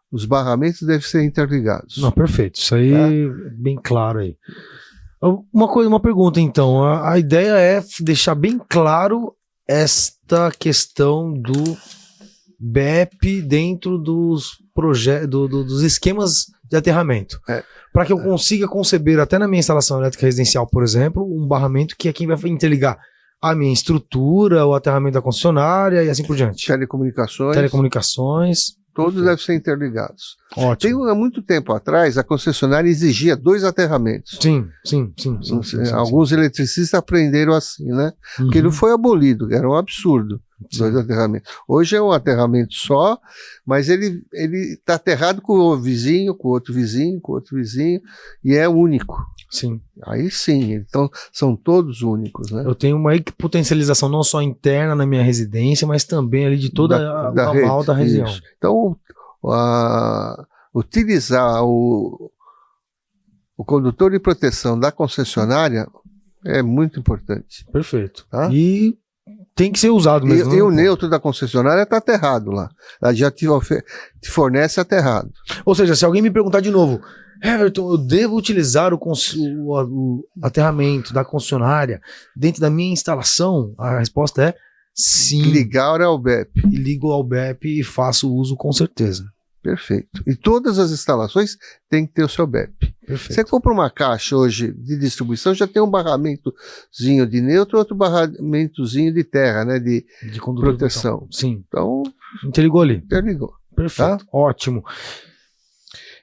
os barramentos devem ser interligados. Não, perfeito. Isso aí bem claro aí. Uma pergunta então. A ideia é deixar bem claro esta questão do BEP dentro dos dos esquemas de aterramento. Para que eu consiga conceber, até na minha instalação elétrica residencial, por exemplo, um barramento que é quem vai interligar a minha estrutura, o aterramento da concessionária e assim por diante. Telecomunicações. Todos devem ser interligados. Ótimo. Há muito tempo atrás, a concessionária exigia 2 aterramentos. Sim. Alguns eletricistas aprenderam assim, né? Porque ele foi abolido, era um absurdo. 2 aterramentos. Hoje é um aterramento só, mas ele está aterrado com o vizinho, com outro vizinho, com outro vizinho, e é único. Sim. Aí sim, então são todos únicos, né? Eu tenho uma potencialização não só interna na minha residência, mas também ali de toda a ramal da região. Isso. Então, utilizar o condutor de proteção da concessionária é muito importante. Perfeito. Tá? E tem que ser usado mesmo. E o neutro da concessionária está aterrado lá. Ela já te fornece aterrado. Ou seja, se alguém me perguntar de novo, Everton, eu devo utilizar o aterramento da concessionária dentro da minha instalação? A resposta é sim. Ligar ao BEP. Ligo ao BEP e faço uso com certeza. Perfeito. E todas as instalações têm que ter o seu BEP. Perfeito. Você compra uma caixa hoje de distribuição, já tem um barramentozinho de neutro, outro barramentozinho de terra, né? De proteção. Sim. Então, interligou ali. Interligou. Perfeito. Tá? Ótimo.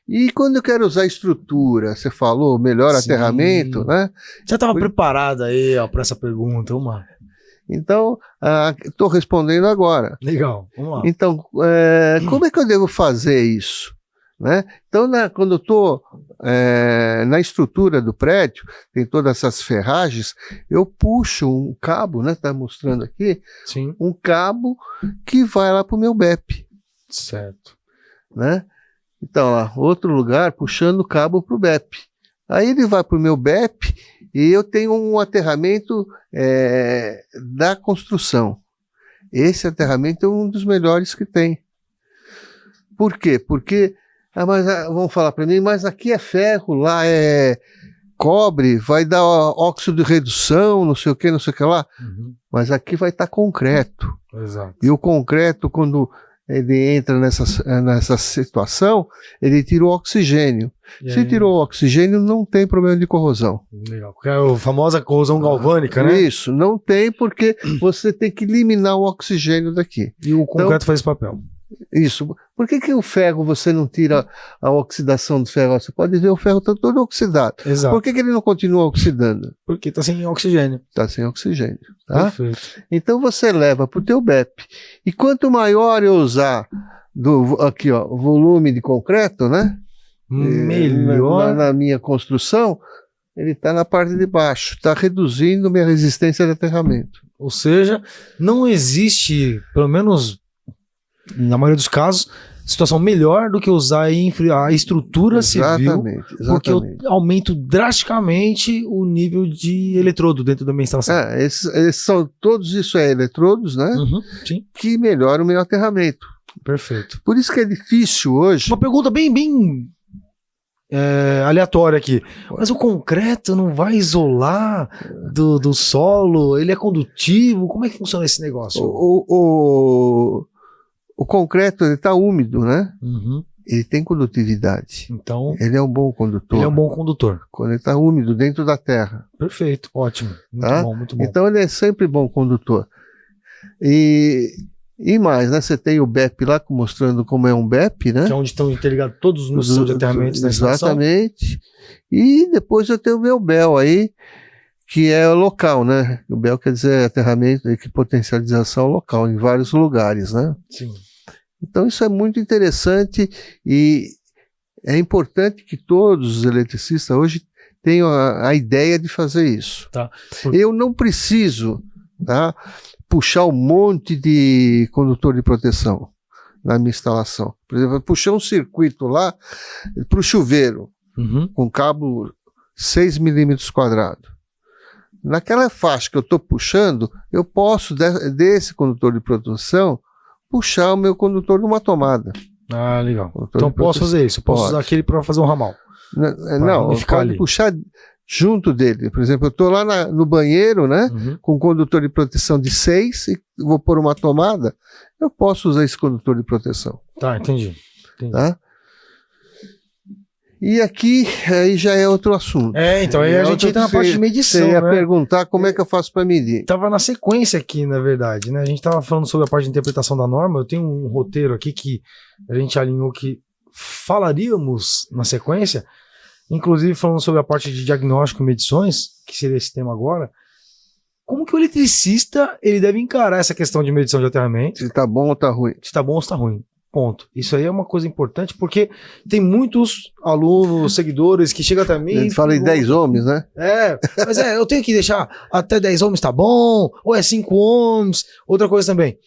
E quando eu quero usar estrutura, você falou melhor aterramento, né? Já estava preparado aí para essa pergunta, vamos lá. Então, estou respondendo agora. Legal, vamos lá. Então, como é que eu devo fazer isso? né? Então, quando eu estou na estrutura do prédio, tem todas essas ferragens, eu puxo um cabo, né? Está mostrando aqui, Sim. Um cabo que vai lá para o meu BEP. Certo. Né? Então, lá, outro lugar puxando o cabo para o BEP. Aí ele vai para o meu BEP e eu tenho um aterramento da construção. Esse aterramento é um dos melhores que tem. Por quê? Porque, vão falar para mim, mas aqui é ferro, lá é cobre, vai dar óxido de redução, não sei o que lá. Uhum. Mas aqui vai estar concreto. Exato. E o concreto, quando ele entra nessa situação, ele tira o oxigênio. Se tirou o oxigênio, não tem problema de corrosão. Legal. É a famosa corrosão galvânica, né? Isso, não tem, porque você tem que eliminar o oxigênio daqui. E o concreto faz esse papel. Isso. Por que o ferro você não tira a oxidação do ferro? Você pode ver o ferro está todo oxidado. Exato. Por que ele não continua oxidando? Porque está sem oxigênio. Está sem oxigênio. Tá? Perfeito. Então você leva para o teu BEP. E quanto maior eu usar aqui, ó, o volume de concreto, né? Melhor. Na minha construção, ele está na parte de baixo. Está reduzindo minha resistência de aterramento. Ou seja, não existe, pelo menos na maioria dos casos, situação melhor do que usar a estrutura civil, porque eu aumento drasticamente o nível de eletrodo dentro da minha instalação. Todos isso é eletrodos, né? Uhum, sim. Que melhoram o meu aterramento. Perfeito. Por isso que é difícil hoje. Uma pergunta bem aleatória aqui. Mas o concreto não vai isolar do solo? Ele é condutivo? Como é que funciona esse negócio? O concreto está úmido, né? Uhum. Ele tem condutividade. Então, ele é um bom condutor. Ele é um bom condutor. Quando ele está úmido, dentro da terra. Perfeito, ótimo. Muito tá? bom, muito bom. Então ele é sempre bom condutor. E mais, né? Você tem o BEP lá mostrando como é um BEP, né? Que é onde estão interligados todos os nossos aterramentos da instalação. Exatamente. E depois eu tenho o meu BEL aí, que é local, né? O BEL quer dizer aterramento e potencialização local, em vários lugares, né? Sim. Então isso é muito interessante e é importante que todos os eletricistas hoje tenham a ideia de fazer isso. Tá. Eu não preciso, tá, puxar um monte de condutor de proteção na minha instalação. Por exemplo, eu puxei um circuito lá para o chuveiro, com cabo 6 milímetros quadrados. Naquela faixa que eu estou puxando, eu posso, desse condutor de proteção, puxar o meu condutor de uma tomada. Ah, legal. Então posso fazer isso, posso usar aquele para fazer um ramal. Não, eu posso puxar junto dele. Por exemplo, eu estou lá no banheiro, né, com condutor de proteção de 6 e vou pôr uma tomada, eu posso usar esse condutor de proteção. Tá, entendi. Tá? E aqui, aí já é outro assunto. Então aí a gente entra na parte de medição, Você ia né? perguntar como é que eu faço para medir. Tava na sequência aqui, na verdade, né? A gente tava falando sobre a parte de interpretação da norma, eu tenho um roteiro aqui que a gente alinhou que falaríamos na sequência, inclusive falando sobre a parte de diagnóstico e medições, que seria esse tema agora. Como que o eletricista ele deve encarar essa questão de medição de aterramento? Se tá bom ou tá ruim. Se tá bom ou se tá ruim. Ponto. Isso aí é uma coisa importante, porque tem muitos alunos, seguidores que chegam até mim. Ele fala em 10 ohms, né? Mas eu tenho que deixar até 10 ohms tá bom, ou é 5 ohms. Outra coisa também.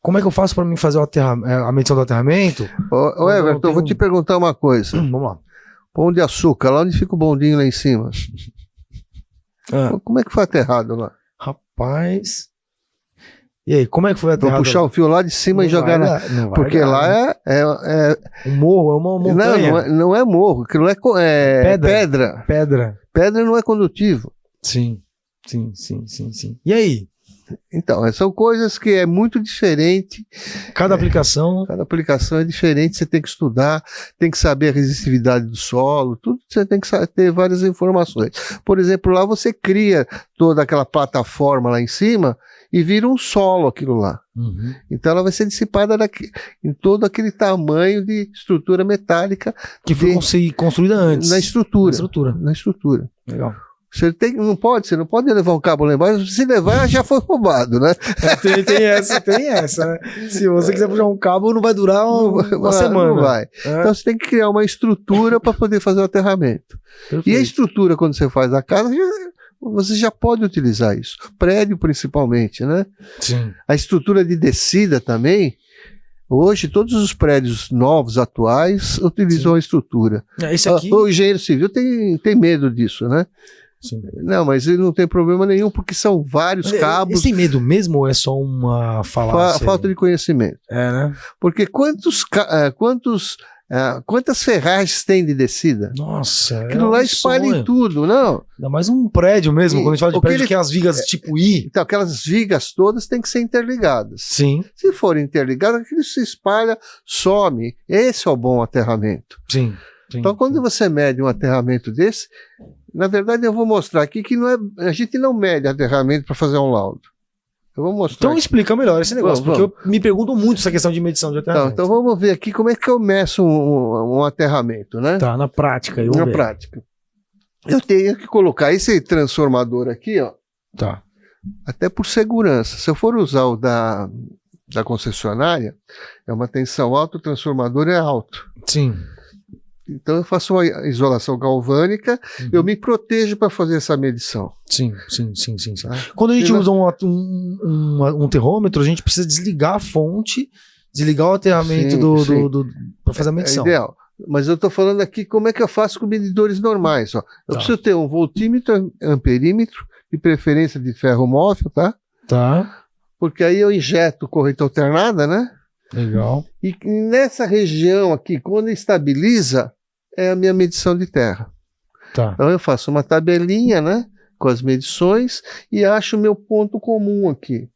Como é que eu faço para mim fazer a medição do aterramento? Ô Everton, eu vou te perguntar uma coisa. Vamos lá. Pão de açúcar, lá onde fica o bondinho lá em cima. Como é que foi aterrado lá? Rapaz. E aí, como é que foi aterrado? Vou puxar o fio lá de cima e jogar na. Porque lá é. Um morro, é uma montanha. Não é morro, aquilo é pedra. Pedra não é condutivo. Sim. E aí? Então, são coisas que é muito diferente. Cada aplicação é diferente, você tem que estudar, tem que saber a resistividade do solo, tudo você tem que ter várias informações. Por exemplo, lá você cria toda aquela plataforma lá em cima e vira um solo aquilo lá. Então ela vai ser dissipada em todo aquele tamanho de estrutura metálica que foi construída antes. Na estrutura. Na estrutura. Legal. Você não pode levar um cabo lá embaixo, se levar já foi roubado, né? Tem essa, né? Se você quiser puxar um cabo, não vai durar uma semana. Não vai. Então você tem que criar uma estrutura para poder fazer o aterramento. Perfeito. E a estrutura, quando você faz a casa, você já pode utilizar isso. Prédio, principalmente, né? Sim. A estrutura de descida também. Hoje, todos os prédios novos, atuais, utilizam a estrutura. Esse aqui... O engenheiro civil tem medo disso, né? Sim. Não, mas ele não tem problema nenhum, porque são vários cabos. Eles têm medo mesmo ou é só uma falácia? Falta de conhecimento. Né? Porque quantas ferragens tem de descida? Nossa, aquilo lá espalha em tudo, não? Ainda mais um prédio mesmo, quando a gente fala de prédio, que é as vigas tipo I. Então, aquelas vigas todas têm que ser interligadas. Sim. Se forem interligadas, aquilo se espalha, some. Esse é o bom aterramento. Sim. Então, quando você mede um aterramento desse, na verdade eu vou mostrar aqui que a gente não mede aterramento para fazer um laudo. Eu vou mostrar. Então aqui. Explica melhor esse negócio, porque eu me pergunto muito essa questão de medição de aterramento. Então vamos ver aqui como é que eu meço um aterramento, né? Tá, na prática. Na prática. Eu tenho que colocar esse transformador aqui, ó. Tá. Até por segurança. Se eu for usar o da concessionária, é uma tensão alta, o transformador é alto. Sim. Então eu faço uma isolação galvânica, eu me protejo para fazer essa medição. Sim. Quando a gente usa um termômetro, a gente precisa desligar a fonte, desligar o aterramento para fazer a medição. É ideal. Mas eu estou falando aqui como é que eu faço com medidores normais. Ó. Eu preciso ter um voltímetro, amperímetro, de preferência de ferro móvel, tá? Tá. Porque aí eu injeto corrente alternada, né? Legal. E nessa região aqui, quando estabiliza, é a minha medição de terra. Tá. Então eu faço uma tabelinha, né, com as medições e acho o meu ponto comum aqui.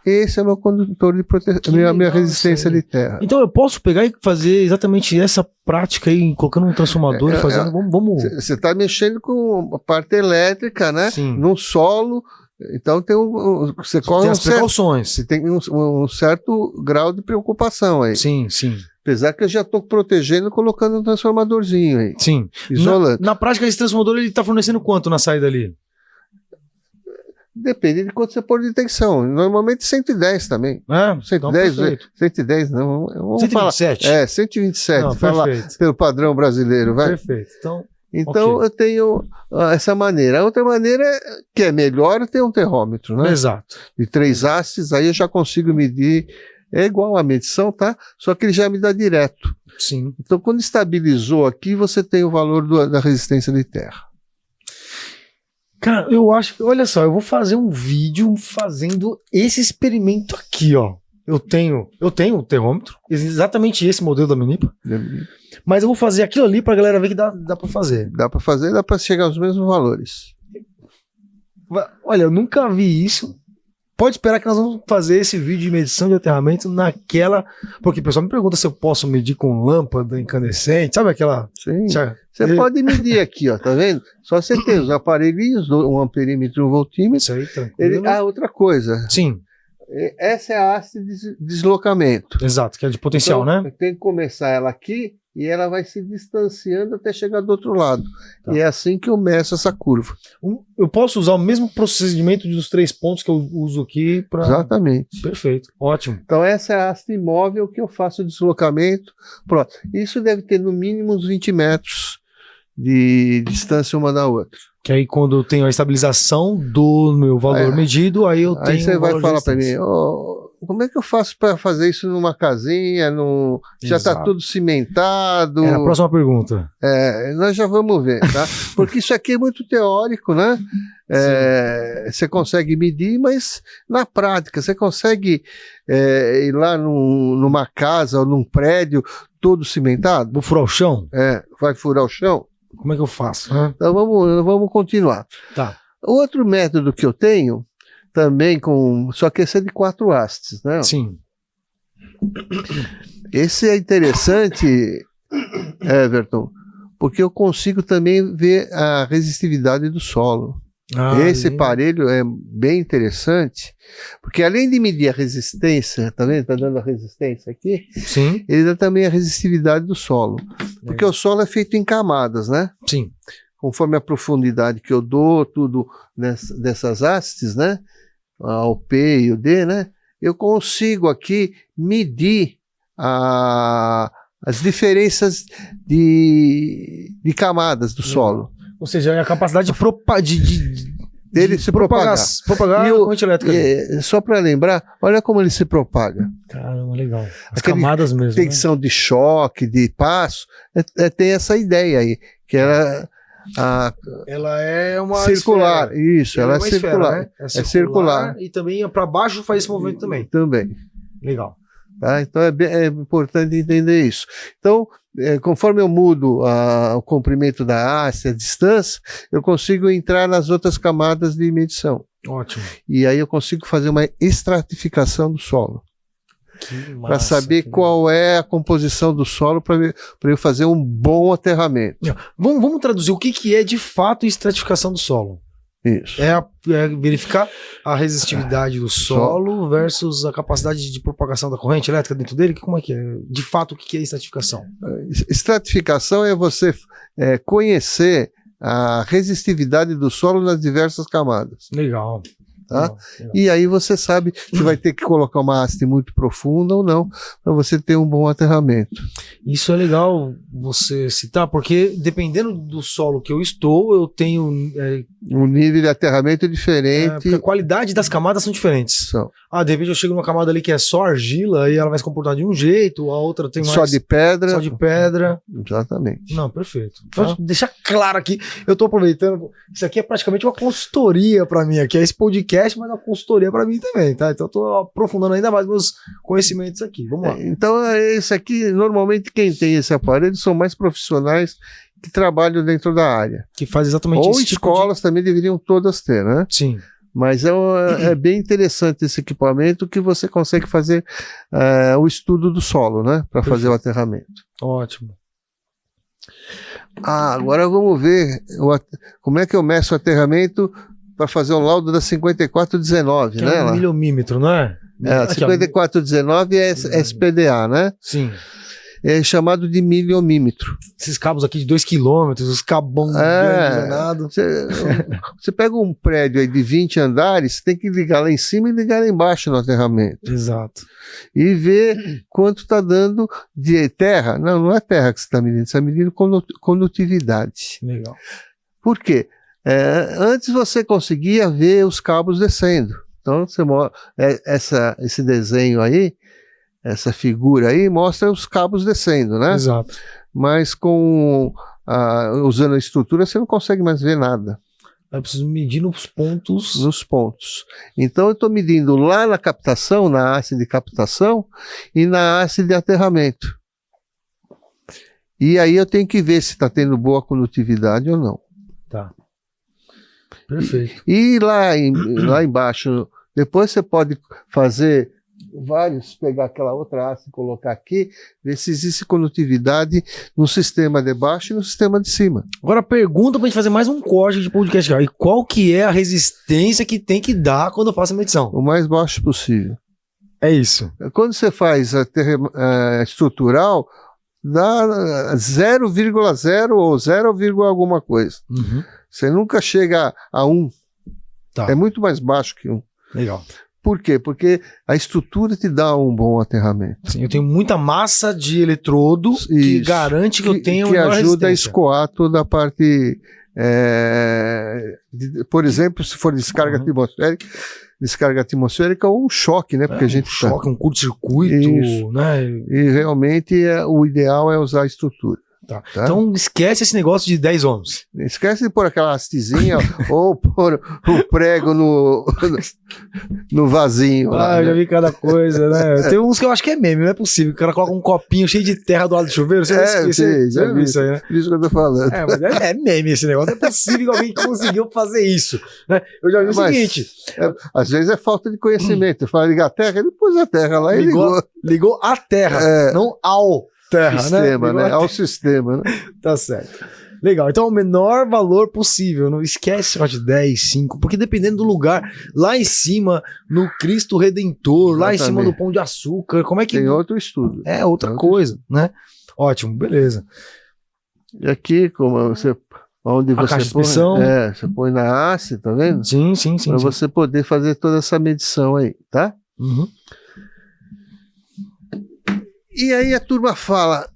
Esse é o meu condutor de proteção, minha resistência de terra. Então eu posso pegar e fazer exatamente essa prática aí, colocando um transformador e fazendo. Vamos. Você está mexendo com a parte elétrica, né? Sim. Num solo. Então você corre tem as precauções. Você tem um certo grau de preocupação aí. Sim. Apesar que eu já estou protegendo colocando um transformadorzinho aí. Sim. Isolante. Na prática, esse transformador ele está fornecendo quanto na saída ali? Depende de quanto você pôr de tensão. Normalmente 110 também. 110, então 110 não. Vamos 127. Falar. 127. Não, falar pelo padrão brasileiro, vai. Perfeito. Então eu tenho essa maneira. A outra maneira que é melhor é ter um termômetro, né? Exato. De 3 hastes, aí eu já consigo medir. É igual a medição, tá? Só que ele já me dá direto. Sim. Então quando estabilizou aqui, você tem o valor da resistência de terra. Cara, eu acho que, olha só, eu vou fazer um vídeo fazendo esse experimento aqui, ó. Eu tenho o termômetro, exatamente esse modelo da Menipa, mas eu vou fazer aquilo ali pra galera ver que dá pra fazer. Dá pra fazer, dá pra chegar aos mesmos valores. Olha, eu nunca vi isso. Pode esperar que nós vamos fazer esse vídeo de medição de aterramento naquela... Porque o pessoal me pergunta se eu posso medir com lâmpada incandescente, sabe aquela... Sim, você pode medir aqui, ó, tá vendo? Só você ter os aparelhinhos, um amperímetro e um voltímetro. Isso aí, tranquilo. Outra coisa. Sim. Essa é a haste de deslocamento. Exato, que é de potencial, então, né? Tem que começar ela aqui e ela vai se distanciando até chegar do outro lado. Tá. E é assim que eu meço essa curva. Eu posso usar o mesmo procedimento dos 3 pontos que eu uso aqui para... Exatamente. Perfeito, ótimo. Então essa é a haste imóvel que eu faço o deslocamento. Pronto. Isso deve ter no mínimo uns 20 metros de distância uma da outra. Que aí quando eu tenho a estabilização do meu valor medido, aí eu tenho... Aí você vai falar para mim, como é que eu faço para fazer isso numa casinha? Já está tudo cimentado? É a próxima pergunta. Nós já vamos ver, tá? Porque isso aqui é muito teórico, né? Você consegue medir, mas na prática, você consegue ir lá numa casa ou num prédio todo cimentado? Vou furar o chão? Vai furar o chão? Como é que eu faço? Então vamos continuar. Tá. Outro método que eu tenho, também só que esse é de 4 hastes, né? Sim. Esse é interessante, Everton, porque eu consigo também ver a resistividade do solo. Esse aparelho é bem interessante, porque além de medir a resistência, tá vendo? Tá dando a resistência aqui. Sim. Ele dá também a resistividade do solo, porque o solo é feito em camadas, né? Sim. conforme a profundidade que eu dou, tudo dessas hastes, né? O P e o D, né? Eu consigo aqui medir as diferenças de camadas do solo. Ou seja, é a capacidade dele se propagar a corrente elétrica. Só para lembrar, olha como ele se propaga. Caramba, legal. As camadas mesmo. Tensão, né? De choque, de passo, tem essa ideia aí, que ela é uma circular. Esfera. Isso, ela é circular. Né? É circular. E também para baixo faz esse movimento também. Também. Legal. Tá? Então é importante entender isso. Então, conforme eu mudo o comprimento da haste, a distância, eu consigo entrar nas outras camadas de medição. Ótimo. E aí eu consigo fazer uma estratificação do solo. Para saber qual é a composição do solo para eu fazer um bom aterramento. Vamos traduzir o que é de fato estratificação do solo. Isso. É verificar a resistividade do solo versus a capacidade de propagação da corrente elétrica dentro dele. Como é que é? De fato, o que é estratificação? Estratificação é você conhecer a resistividade do solo nas diversas camadas. Legal. Tá? Legal. E aí você sabe se vai ter que colocar uma haste muito profunda ou não, para você ter um bom aterramento. Isso é legal você citar, porque dependendo do solo que eu estou, eu tenho um nível de aterramento diferente. Porque a qualidade das camadas são diferentes. De repente eu chego numa camada ali que é só argila e ela vai se comportar de um jeito, a outra tem mais... Só de pedra. Só de pedra. Exatamente. Não, perfeito. Então, deixar claro aqui, eu tô aproveitando, isso aqui é praticamente uma consultoria para mim aqui, é esse podcast, mas é uma consultoria para mim também, tá? Então eu tô aprofundando ainda mais meus conhecimentos aqui. Vamos lá. Então, esse aqui, normalmente quem tem esse aparelho são mais profissionais que trabalham dentro da área. Que faz exatamente isso. Ou escolas também deveriam todas ter, né? Sim. Mas é bem interessante esse equipamento que você consegue fazer o estudo do solo, né? Para fazer o aterramento. Ótimo. Agora vamos ver como é que eu meço o aterramento para fazer um laudo da 5419, né? É um milhomímetro, não é? A 5419 é SPDA, né? Sim. É chamado de milhomímetro. Esses cabos aqui de 2 km, os cabão danado. Você pega um prédio aí de 20 andares, você tem que ligar lá em cima e ligar lá embaixo no aterramento. Exato. E ver quanto está dando de terra. Não é terra que você está medindo, você está medindo condutividade. Legal. Por quê? Antes você conseguia ver os cabos descendo. Então, esse desenho aí, essa figura aí, mostra os cabos descendo, né? Exato. Mas usando a estrutura, você não consegue mais ver nada. Eu preciso medir nos pontos. Nos pontos. Então, eu estou medindo lá na captação, na haste de captação, e na haste de aterramento. E aí eu tenho que ver se está tendo boa condutividade ou não. Tá. Perfeito. E lá embaixo, depois você pode fazer pegar aquela outra haste e colocar aqui, ver se existe condutividade no sistema de baixo e no sistema de cima. Agora pergunta pra gente fazer mais um corte de podcast. E qual que é a resistência que tem que dar quando eu faço a medição? O mais baixo possível. É isso. Quando você faz estrutural, dá 0,0 ou 0, alguma coisa. Uhum. Você nunca chega a 1. Tá. É muito mais baixo que 1. Legal. Por quê? Porque a estrutura te dá um bom aterramento. Sim, eu tenho muita massa de eletrodo que garante que eu tenha que uma ajuda a escoar toda a parte, por exemplo, se for descarga atmosférica ou um choque, né? Porque a gente choque, um curto-circuito, né? E realmente o ideal é usar a estrutura. Tá. Então esquece esse negócio de 10 ohms. Esquece de pôr aquela hastezinha ou pôr o prego no vasinho. Eu já vi cada coisa, né? Tem uns que eu acho que é meme, não é possível. O cara coloca um copinho cheio de terra do lado do chuveiro. Já vi isso aí, né? Por isso que eu tô falando. Mas é meme esse negócio. Não é possível que alguém conseguiu fazer isso. Né? Eu já vi o seguinte. Às vezes é falta de conhecimento. Eu falo ligar a terra, ele pôs a terra lá e ligou. Ligou a terra, não ao terra, sistema, né? Ao sistema, né? Tá certo. Legal, então o menor valor possível, não esquece de 10, 5, porque dependendo do lugar, lá em cima, no Cristo Redentor, lá em cima do Pão de Açúcar, como é que... Tem outro estudo. Outra coisa, né? Ótimo, beleza. E aqui, como você onde A você caixa de põe, inspeção. você põe na haste, tá vendo? Sim. Para você poder fazer toda essa medição aí, tá? Uhum. E aí a turma fala,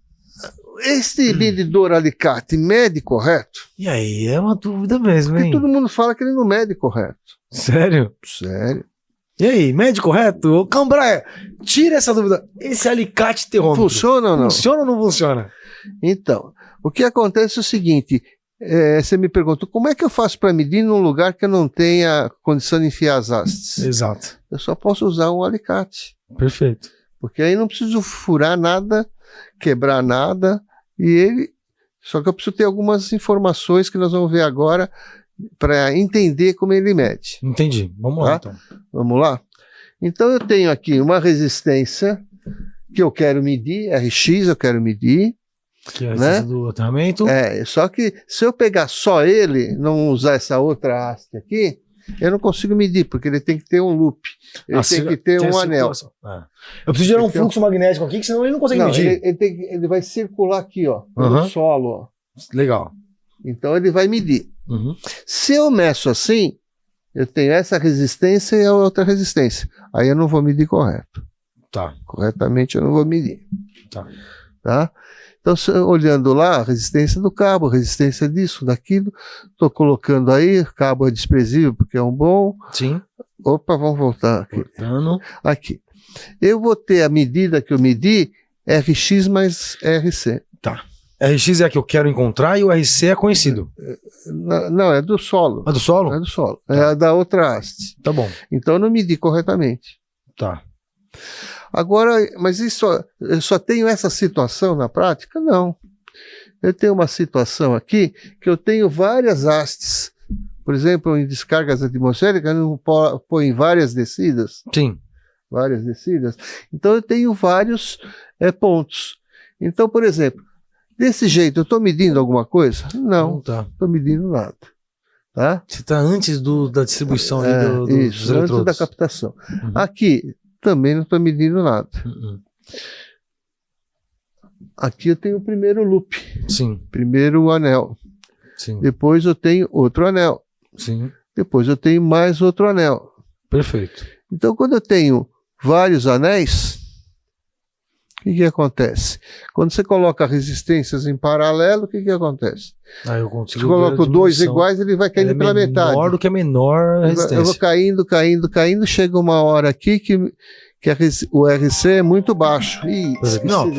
este medidor alicate mede correto? E aí, é uma dúvida mesmo, Porque hein? todo mundo fala que ele não mede correto. Sério? Sério. E aí, mede correto? Ô, Cambraia, tira essa dúvida. Esse alicate termômetro. Funciona ou não? Funciona ou não funciona? Então, o que acontece é o seguinte, você me perguntou, como é que eu faço para medir num lugar que eu não tenha condição de enfiar as hastes? Exato. Eu só posso usar um alicate, Perfeito. porque aí não preciso furar nada, quebrar nada, só que eu preciso ter algumas informações que nós vamos ver agora para entender como ele mede. Entendi. Vamos lá, então. Vamos lá? Então eu tenho aqui uma resistência que eu quero medir, RX eu quero medir, Que é a né? resistência do aterramento. Só que se eu pegar só ele, não usar essa outra haste aqui, eu não consigo medir, porque ele tem que ter um loop, ele tem que ter um anel. Eu preciso gerar um fluxo magnético aqui, que senão ele não consegue Não, medir. ele vai circular aqui, ó, no solo, ó. Legal. Então ele vai medir. Uhum. Se eu meço assim, eu tenho essa resistência e a outra resistência. Aí eu não vou medir correto. Tá. Corretamente eu não vou medir. Tá. Então, olhando lá, a resistência do cabo, a resistência disso, daquilo, estou colocando aí, cabo é desprezível porque é um bom. Sim. Opa, vamos voltar aqui. Voltando. Aqui. Eu vou ter a medida que eu medi, RX mais RC. Tá. RX é a que eu quero encontrar e o RC é conhecido. Não, é do solo. É do solo? É do solo. Tá. É a da outra haste. Tá bom. Então eu não medi corretamente. Tá. Agora, mas eu só tenho essa situação na prática? Não. Eu tenho uma situação aqui que eu tenho várias hastes. Por exemplo, em descargas atmosféricas, eu põe várias descidas. Sim. Várias descidas. Então eu tenho vários pontos. Então, por exemplo, desse jeito, eu estou medindo alguma coisa? Não, tá. estou medindo nada. Tá? Você está antes da distribuição ali dos isso, eletrodos. antes da captação. Uhum. Aqui, também não estou medindo nada. Uhum. Aqui eu tenho o primeiro loop. Sim. Primeiro anel. Sim. Depois eu tenho outro anel. Sim. Depois eu tenho mais outro anel. Perfeito. Então, quando eu tenho vários anéis, o que acontece? Quando você coloca resistências em paralelo, o que acontece? Eu consigo Se eu coloco dois iguais, ele vai caindo pela metade. Menor do que a menor resistência. Eu vou caindo, chega uma hora aqui que o RC é muito baixo. Não,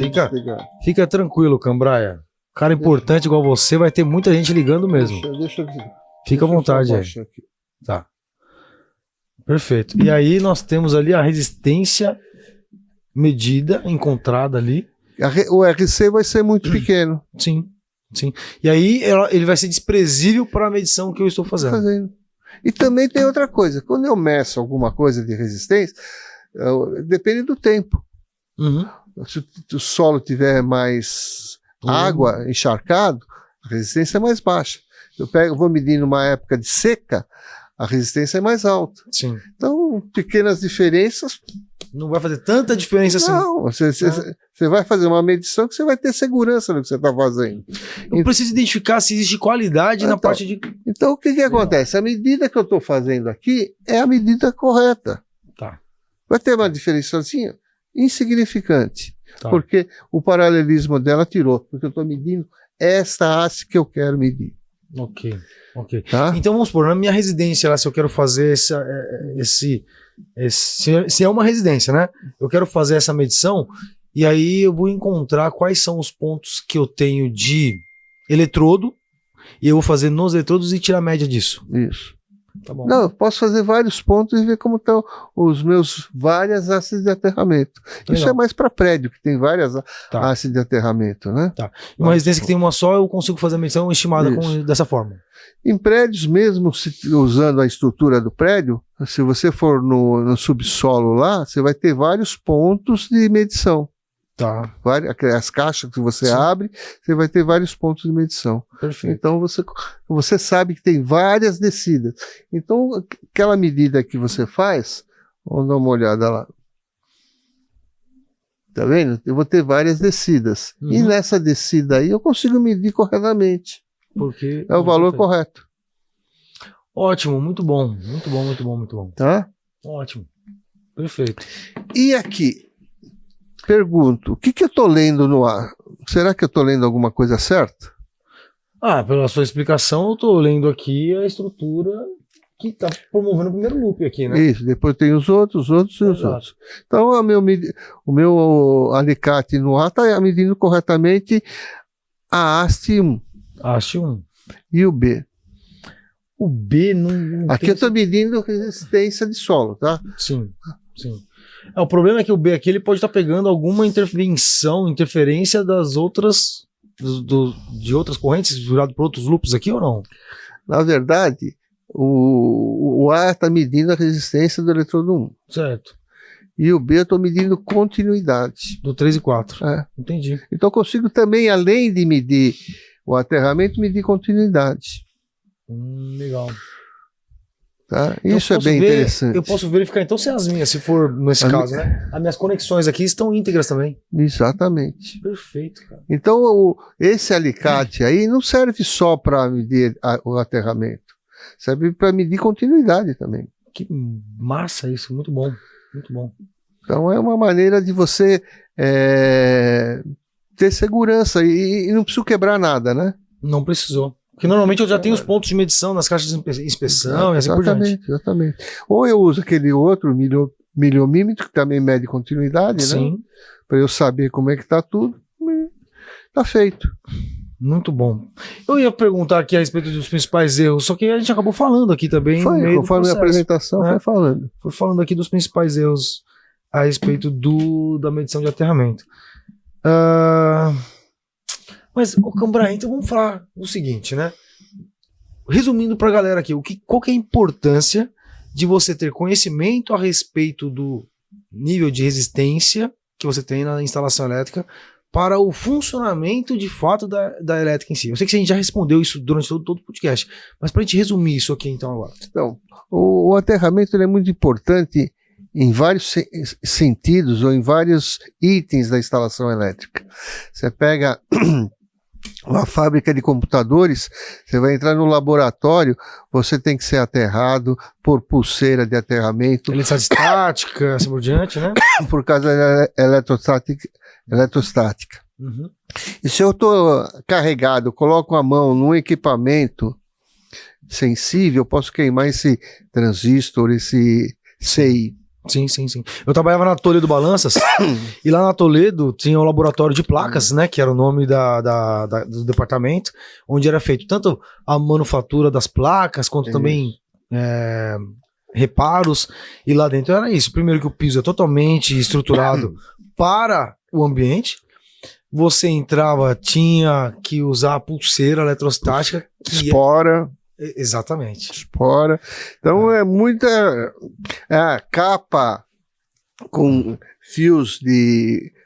fica tranquilo, Cambraia. Cara importante igual você, vai ter muita gente ligando mesmo. Fica à vontade aí. Tá. Perfeito. E aí nós temos ali a resistência medida, encontrada ali. O RC vai ser muito pequeno. Sim. E aí ele vai ser desprezível para a medição que eu estou fazendo. E também tem outra coisa. Quando eu meço alguma coisa de resistência, depende do tempo. Uhum. Se o solo tiver mais água, encharcado, a resistência é mais baixa. Eu vou medir numa época de seca, a resistência é mais alta. Sim. Então, pequenas diferenças. Não vai fazer tanta diferença assim. Não, você vai fazer uma medição que você vai ter segurança no que você está fazendo. Eu preciso identificar se existe qualidade na parte de... Então, o que acontece? A medida que eu estou fazendo aqui é a medida correta. Tá. Vai ter uma diferençazinha insignificante. Tá. Porque o paralelismo dela tirou. Porque eu estou medindo essa haste que eu quero medir. Ok. Tá? Então vamos supor, na minha residência lá, se eu quero fazer se é uma residência, né? Eu quero fazer essa medição e aí eu vou encontrar quais são os pontos que eu tenho de eletrodo e eu vou fazer nos eletrodos e tirar a média disso. Isso. Tá bom. Não, eu posso fazer vários pontos e ver como estão os meus várias hastes de aterramento. Legal. Isso é mais para prédio, que tem várias hastes de aterramento, né? Tá. Em uma residência que tem uma só, eu consigo fazer a medição estimada dessa forma. Em prédios, mesmo usando a estrutura do prédio, se você for no subsolo lá, você vai ter vários pontos de medição. Tá. As caixas que você abre, você vai ter vários pontos de medição. Perfeito. Então você sabe que tem várias descidas. Então, aquela medida que você faz, vamos dar uma olhada lá. Tá vendo? Eu vou ter várias descidas. E nessa descida aí eu consigo medir corretamente. porque é o valor correto. Ótimo, muito bom, muito bom, muito bom, muito bom. Tá? Ótimo, perfeito. E aqui, pergunto, o que eu tô lendo no ar? Será que eu tô lendo alguma coisa certa? Pela sua explicação, eu tô lendo aqui a estrutura que tá promovendo o primeiro loop aqui, né? Isso, depois tem os outros e os outros. Então, o meu alicate no ar está medindo corretamente a haste 1. Haste 1. E o B? O B não aqui eu estou medindo resistência de solo, tá? Sim, sim. O problema é que o B aqui ele pode estar pegando alguma interferência das outras, de outras correntes jurado por outros loops aqui ou não? Na verdade, o A está medindo a resistência do eletrodo 1. Certo. E o B eu estou medindo continuidade. Do 3 e 4. É. Entendi. Então eu consigo também, além de medir o aterramento, medir continuidade. Legal. Tá? Isso é bem interessante. Eu posso verificar então se as minhas, se for nesse caso, né? As minhas conexões aqui estão íntegras também. Exatamente. Perfeito, cara. Então esse alicate aí não serve só para medir o aterramento. Serve para medir continuidade também. Que massa isso, muito bom, muito bom. Então é uma maneira de você ter segurança e não preciso quebrar nada, né? Não precisou. Porque normalmente eu já tenho os pontos de medição nas caixas de inspeção e assim por diante. Exatamente. Ou eu uso aquele outro miliomímetro que também mede continuidade, sim, né? Para eu saber como é que está tudo. Está feito. Muito bom. Eu ia perguntar aqui a respeito dos principais erros, só que a gente acabou falando aqui também. Foi, conforme a apresentação, né? Foi falando aqui dos principais erros a respeito da medição de aterramento. Mas, Cambrai, então vamos falar o seguinte, né? Resumindo para a galera aqui, qual que é a importância de você ter conhecimento a respeito do nível de resistência que você tem na instalação elétrica para o funcionamento de fato da elétrica em si? Eu sei que a gente já respondeu isso durante todo o podcast, mas para a gente resumir isso aqui então agora. Então, o aterramento ele é muito importante em vários sentidos ou em vários itens da instalação elétrica. Você pega uma fábrica de computadores, você vai entrar no laboratório, você tem que ser aterrado por pulseira de aterramento. Eletricidade estática, assim por diante, né? Por causa da eletrostática. Uhum. E se eu estou carregado, coloco a mão num equipamento sensível, eu posso queimar esse transistor, esse CI. Sim. Eu trabalhava na Toledo Balanças e lá na Toledo tinha um laboratório de placas, né, que era o nome do departamento, onde era feito tanto a manufatura das placas, quanto também reparos, e lá dentro era isso. Primeiro que o piso é totalmente estruturado para o ambiente, você entrava, tinha que usar a pulseira eletrostática. Espora. Exatamente. Espora. Então é muita capa com fios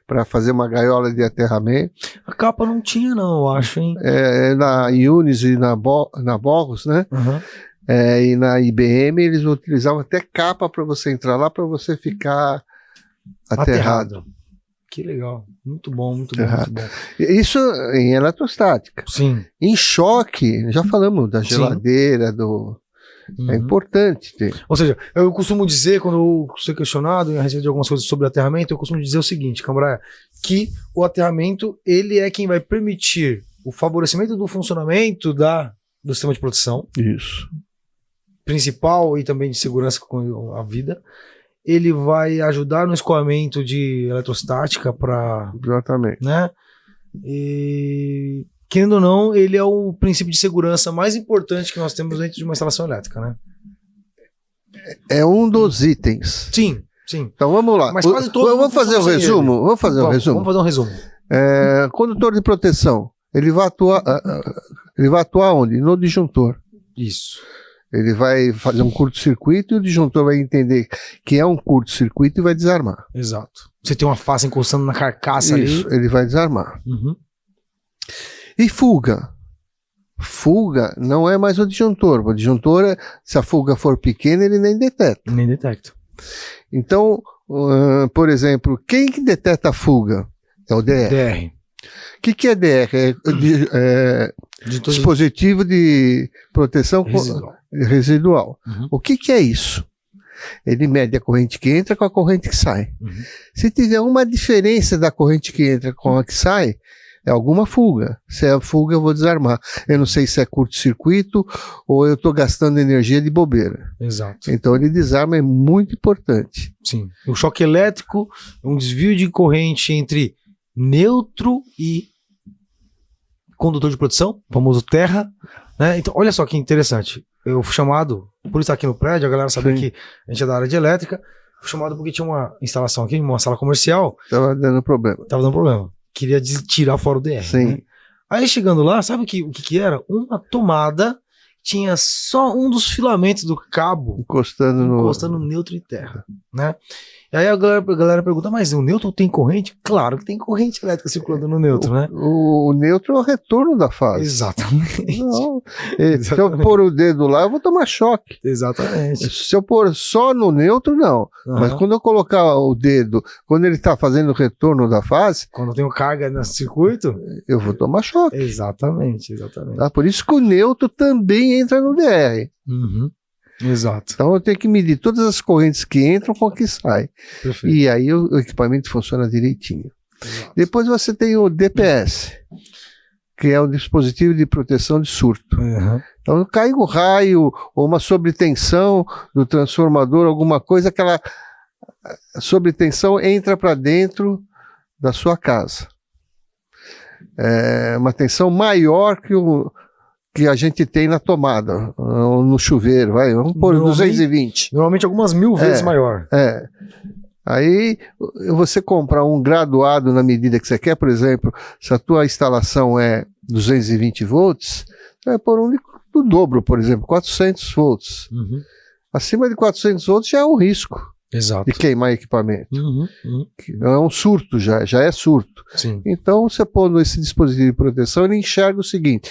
para fazer uma gaiola de aterramento. A capa não tinha não, eu acho, hein? Na Unis e na Borros, né? Uhum. E na IBM eles utilizavam até capa para você entrar lá, para você ficar aterrado. Que legal. Muito bom, muito bom, muito bom. Isso em eletrostática. Sim. Em choque, já falamos da geladeira, é importante ter. Ou seja, eu costumo dizer, quando eu sou questionado a respeito de algumas coisas sobre aterramento, eu costumo dizer o seguinte, Cambrai, que o aterramento, ele é quem vai permitir o favorecimento do funcionamento do sistema de proteção. Isso. Principal e também de segurança com a vida. Ele vai ajudar no escoamento de eletrostática para... Exatamente. Né? E, querendo ou não, ele é o princípio de segurança mais importante que nós temos dentro de uma instalação elétrica, né? É um dos itens. Sim. Então vamos lá. Mas quase todos vamos fazer o resumo? Vamos fazer um resumo. Vamos fazer um resumo. Condutor de proteção, ele vai atuar onde? No disjuntor. Isso. Ele vai fazer um curto-circuito e o disjuntor vai entender que é um curto-circuito e vai desarmar. Exato. Você tem uma face encostando na carcaça Isso, ali. ele vai desarmar. Uhum. E fuga? Fuga não é mais o disjuntor. O disjuntor, se a fuga for pequena, ele nem detecta. Nem detecta. Então, por exemplo, quem que detecta a fuga? É o DR. que é DR? Dispositivo de proteção residual. Uhum. O que é isso? Ele mede a corrente que entra com a corrente que sai. Uhum. Se tiver uma diferença da corrente que entra com a que sai, é alguma fuga. Se é a fuga, eu vou desarmar. Eu não sei se é curto-circuito ou eu estou gastando energia de bobeira. Exato. Então ele desarma, é muito importante. Sim. O choque elétrico é um desvio de corrente entre neutro e condutor de produção, o famoso terra, né? Então, olha só que interessante. Eu fui chamado, por estar aqui no prédio, a galera sabia que a gente é da área de elétrica, fui chamado porque tinha uma instalação aqui, uma sala comercial. Tava dando problema. Queria tirar fora o DR. Sim. Né? Aí chegando lá, sabe o que era? Uma tomada, tinha só um dos filamentos do cabo encostando no neutro e terra, né? E aí a galera pergunta, mas o neutro tem corrente? Claro que tem corrente elétrica circulando no neutro, né? O neutro é o retorno da fase. Exatamente. Não, se eu pôr o dedo lá, eu vou tomar choque. Exatamente. Se eu pôr só no neutro, não. Uhum. Mas quando eu colocar o dedo, quando ele está fazendo o retorno da fase... Quando eu tenho carga no circuito... Eu vou tomar choque. Exatamente. Tá? Por isso que o neutro também entra no DR. Uhum. Exato. Então eu tenho que medir todas as correntes que entram com a que saem. Perfeito. E aí o equipamento funciona direitinho. Exato. Depois você tem o DPS, que é o dispositivo de proteção de surto. Uhum. Então cai um raio ou uma sobretensão do transformador, alguma coisa, aquela sobretensão entra para dentro da sua casa. É uma tensão maior que a gente tem na tomada, ou no chuveiro, vamos pôr 220. Normalmente algumas 1000 vezes maior. Aí você comprar um graduado na medida que você quer, por exemplo, se a tua instalação é 220 volts, você vai pôr do dobro, por exemplo, 400 volts. Uhum. Acima de 400 volts já é um risco. Exato. De queimar equipamento. Uhum. É um surto, já é surto. Sim. Então você pondo esse dispositivo de proteção, ele enxerga o seguinte...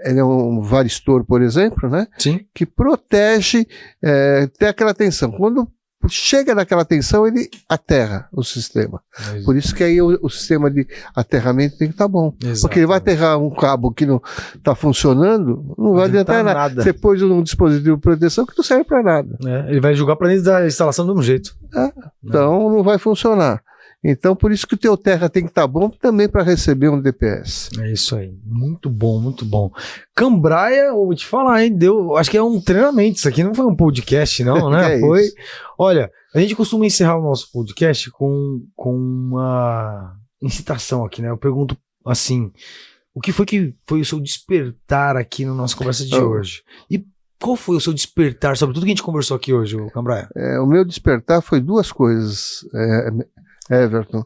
ele é um varistor, por exemplo, né? Sim. Que protege até aquela tensão. Quando chega naquela tensão, ele aterra o sistema. Por isso que aí o sistema de aterramento tem que estar bom. Exatamente. Porque ele vai aterrar um cabo que não está funcionando, não vai adiantar nada. Você pôs um dispositivo de proteção que não serve para nada. Ele vai jogar para dentro da instalação do mesmo jeito. Então não vai funcionar. Então, por isso que o teu terra tem que estar bom também para receber um DPS. É isso aí. Muito bom, muito bom. Cambraia, eu vou te falar, hein? Acho que é um treinamento. Isso aqui não foi um podcast, não, né? Foi. Isso. Olha, a gente costuma encerrar o nosso podcast com uma incitação aqui, né? Eu pergunto assim: o que foi o seu despertar aqui na nossa conversa de hoje? E qual foi o seu despertar sobre tudo que a gente conversou aqui hoje, Cambraia? O meu despertar foi duas coisas. Everton.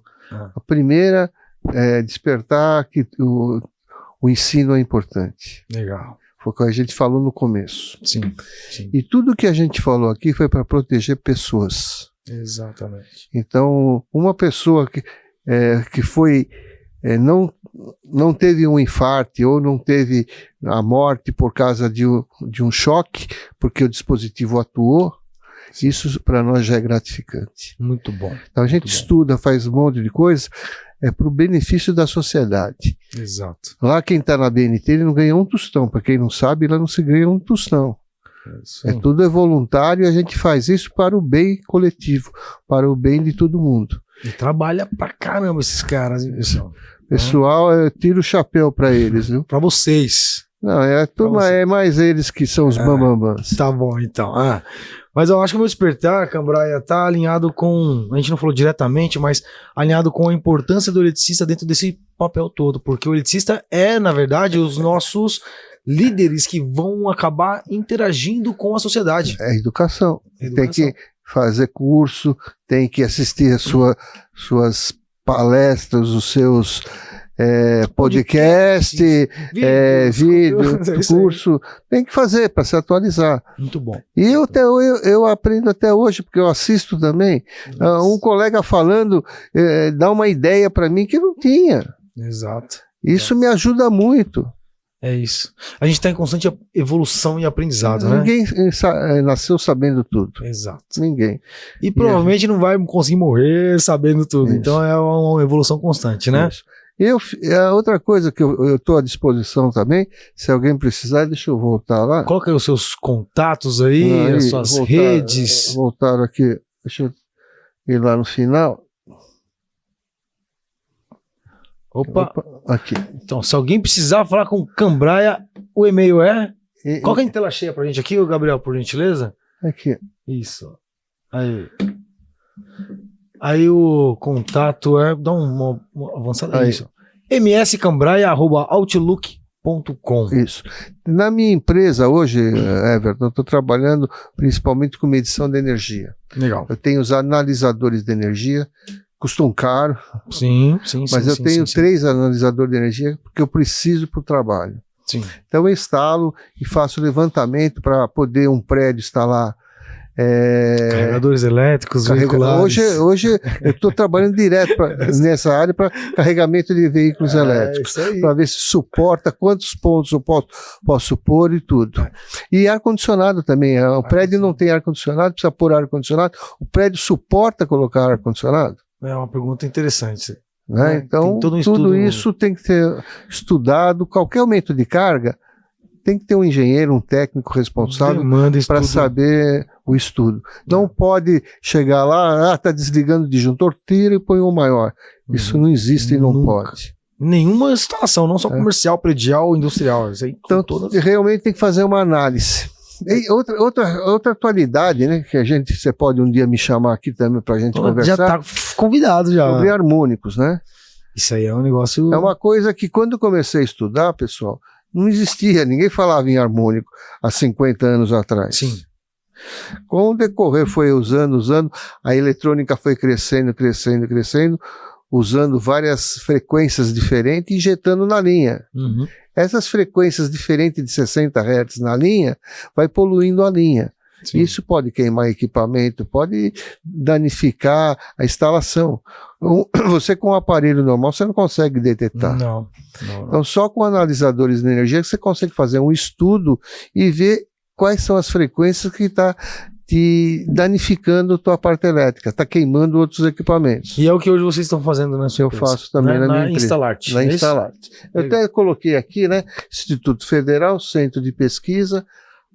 A primeira é despertar que o ensino é importante. Legal. Foi o que a gente falou no começo. Sim. E tudo que a gente falou aqui foi para proteger pessoas. Exatamente. Então, uma pessoa que foi não teve um infarto ou não teve a morte por causa de um choque, porque o dispositivo atuou, isso para nós já é gratificante. Muito bom. Então a gente estuda, faz um monte de coisa, para o benefício da sociedade. Exato. Lá quem está na BNT, ele não ganha um tostão. Para quem não sabe, lá não se ganha um tostão. Tudo é voluntário e a gente faz isso para o bem coletivo, para o bem de todo mundo. E trabalha pra caramba esses caras, hein, pessoal? Pessoal, eu tiro o chapéu para eles, viu? Para vocês. Não, é mais eles que são os bambambãs. Tá bom, então. Mas eu acho que o meu despertar, Cambraia, tá alinhado com, a gente não falou diretamente, mas alinhado com a importância do eletricista dentro desse papel todo, porque o eletricista é, na verdade, os nossos líderes que vão acabar interagindo com a sociedade. É educação. Tem que fazer curso, tem que assistir as suas palestras, os seus podcast, vídeo, curso, tem que fazer para se atualizar. Muito bom. E eu aprendo até hoje, porque eu assisto também, um colega falando, dá uma ideia para mim que eu não tinha. Exato. Isso me ajuda muito. É isso. A gente está em constante evolução e aprendizado, né? Ninguém nasceu sabendo tudo. Exato. Ninguém. E provavelmente não vai conseguir morrer sabendo tudo. Isso. Então é uma evolução constante, né? Isso. A outra coisa que eu estou à disposição também, se alguém precisar, deixa eu voltar lá. Coloca aí os seus contatos aí, as suas redes. Voltaram aqui, deixa eu ir lá no final. Opa, aqui. Então, se alguém precisar falar com o Cambraia, o e-mail é... Coloca em tela cheia pra gente aqui, Gabriel, por gentileza. Aqui. Isso. Aí o contato é... Dá uma avançada aí. Isso. mscambraia@outlook.com. Isso. Na minha empresa hoje, Everton, eu estou trabalhando principalmente com medição de energia. Legal. Eu tenho os analisadores de energia, custam caro. Sim. Mas eu tenho 3 analisadores de energia porque eu preciso para o trabalho. Sim. Então eu instalo e faço levantamento para poder um prédio instalar carregadores elétricos, veiculares. Hoje eu estou trabalhando direto nessa área para carregamento de veículos elétricos, para ver se suporta, quantos pontos eu posso pôr e tudo. E ar-condicionado também. O prédio não tem ar-condicionado, precisa pôr ar-condicionado. O prédio suporta colocar ar-condicionado? É uma pergunta interessante. Né? Então, tudo isso tem que ser estudado. Qualquer aumento de carga tem que ter um engenheiro, um técnico responsável para saber o estudo. Não pode chegar lá, está desligando o disjuntor, tira e põe um maior. Isso não existe e não pode. Nenhuma instalação, não só comercial, predial, industrial. Então, realmente tem que fazer uma análise. E outra atualidade, né, que você pode um dia me chamar aqui também para a gente conversar. Já está convidado já. Sobre harmônicos, né? Isso aí é um negócio... É uma coisa que quando eu comecei a estudar, pessoal, não existia, ninguém falava em harmônico há 50 anos atrás. Sim. Com o decorrer foi usando, a eletrônica foi crescendo, usando várias frequências diferentes e injetando na linha. Uhum. Essas frequências diferentes de 60 Hz na linha, vai poluindo a linha. Sim. Isso pode queimar equipamento, pode danificar a instalação. Você com um aparelho normal, você não consegue detectar. Não. Então só com analisadores de energia que você consegue fazer um estudo e ver quais são as frequências que está te danificando a tua parte elétrica, está queimando outros equipamentos. E é o que hoje vocês estão fazendo na sua empresa. Eu faço também na minha empresa. Installart. Na Installart. Eu até coloquei aqui, né, Instituto Federal, Centro de Pesquisa,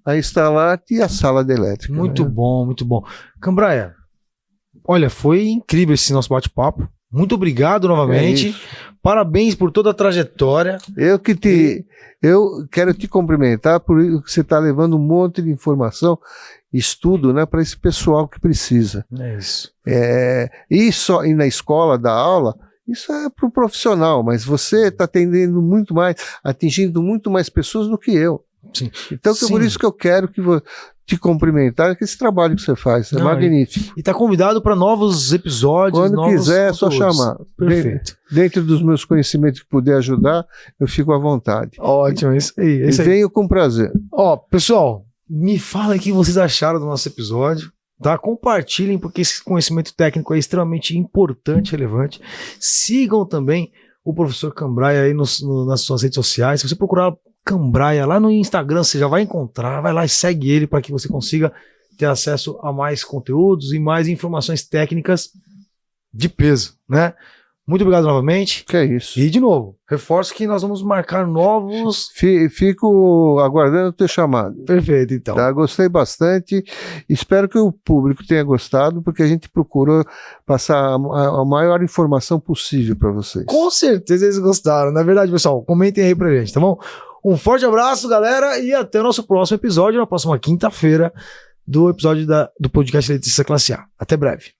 a Installart e a sala de elétrica. Muito bom, muito bom. Cambraia, olha, foi incrível esse nosso bate-papo. Muito obrigado novamente. Parabéns por toda a trajetória. Eu quero te cumprimentar por você estar levando um monte de informação, estudo, né, para esse pessoal que precisa. É isso. E na escola da aula, isso é para o profissional, mas você está atingindo muito mais pessoas do que eu. Sim. Então, por isso que eu quero te cumprimentar, que esse trabalho que você faz é magnífico. E está convidado para novos episódios. Quando quiser, é só chamar. Perfeito. Dentro dos meus conhecimentos que puder ajudar, eu fico à vontade. Ótimo, isso aí. E venho com prazer. Pessoal, me falem o que vocês acharam do nosso episódio. Tá? Compartilhem, porque esse conhecimento técnico é extremamente importante e relevante. Sigam também o professor Cambraia aí nas suas redes sociais. Se você procurar Cambraia lá no Instagram, você já vai encontrar, vai lá e segue ele para que você consiga ter acesso a mais conteúdos e mais informações técnicas de peso, né? Muito obrigado novamente. Que é isso. E de novo, reforço que nós vamos marcar novos... Fico aguardando o teu chamado. Perfeito, então. Tá? Gostei bastante. Espero que o público tenha gostado, porque a gente procurou passar a maior informação possível para vocês. Com certeza eles gostaram. Na verdade, pessoal, comentem aí pra gente, tá bom? Um forte abraço, galera, e até o nosso próximo episódio, na próxima quinta-feira, do episódio do podcast Eletricista Classe A. Até breve.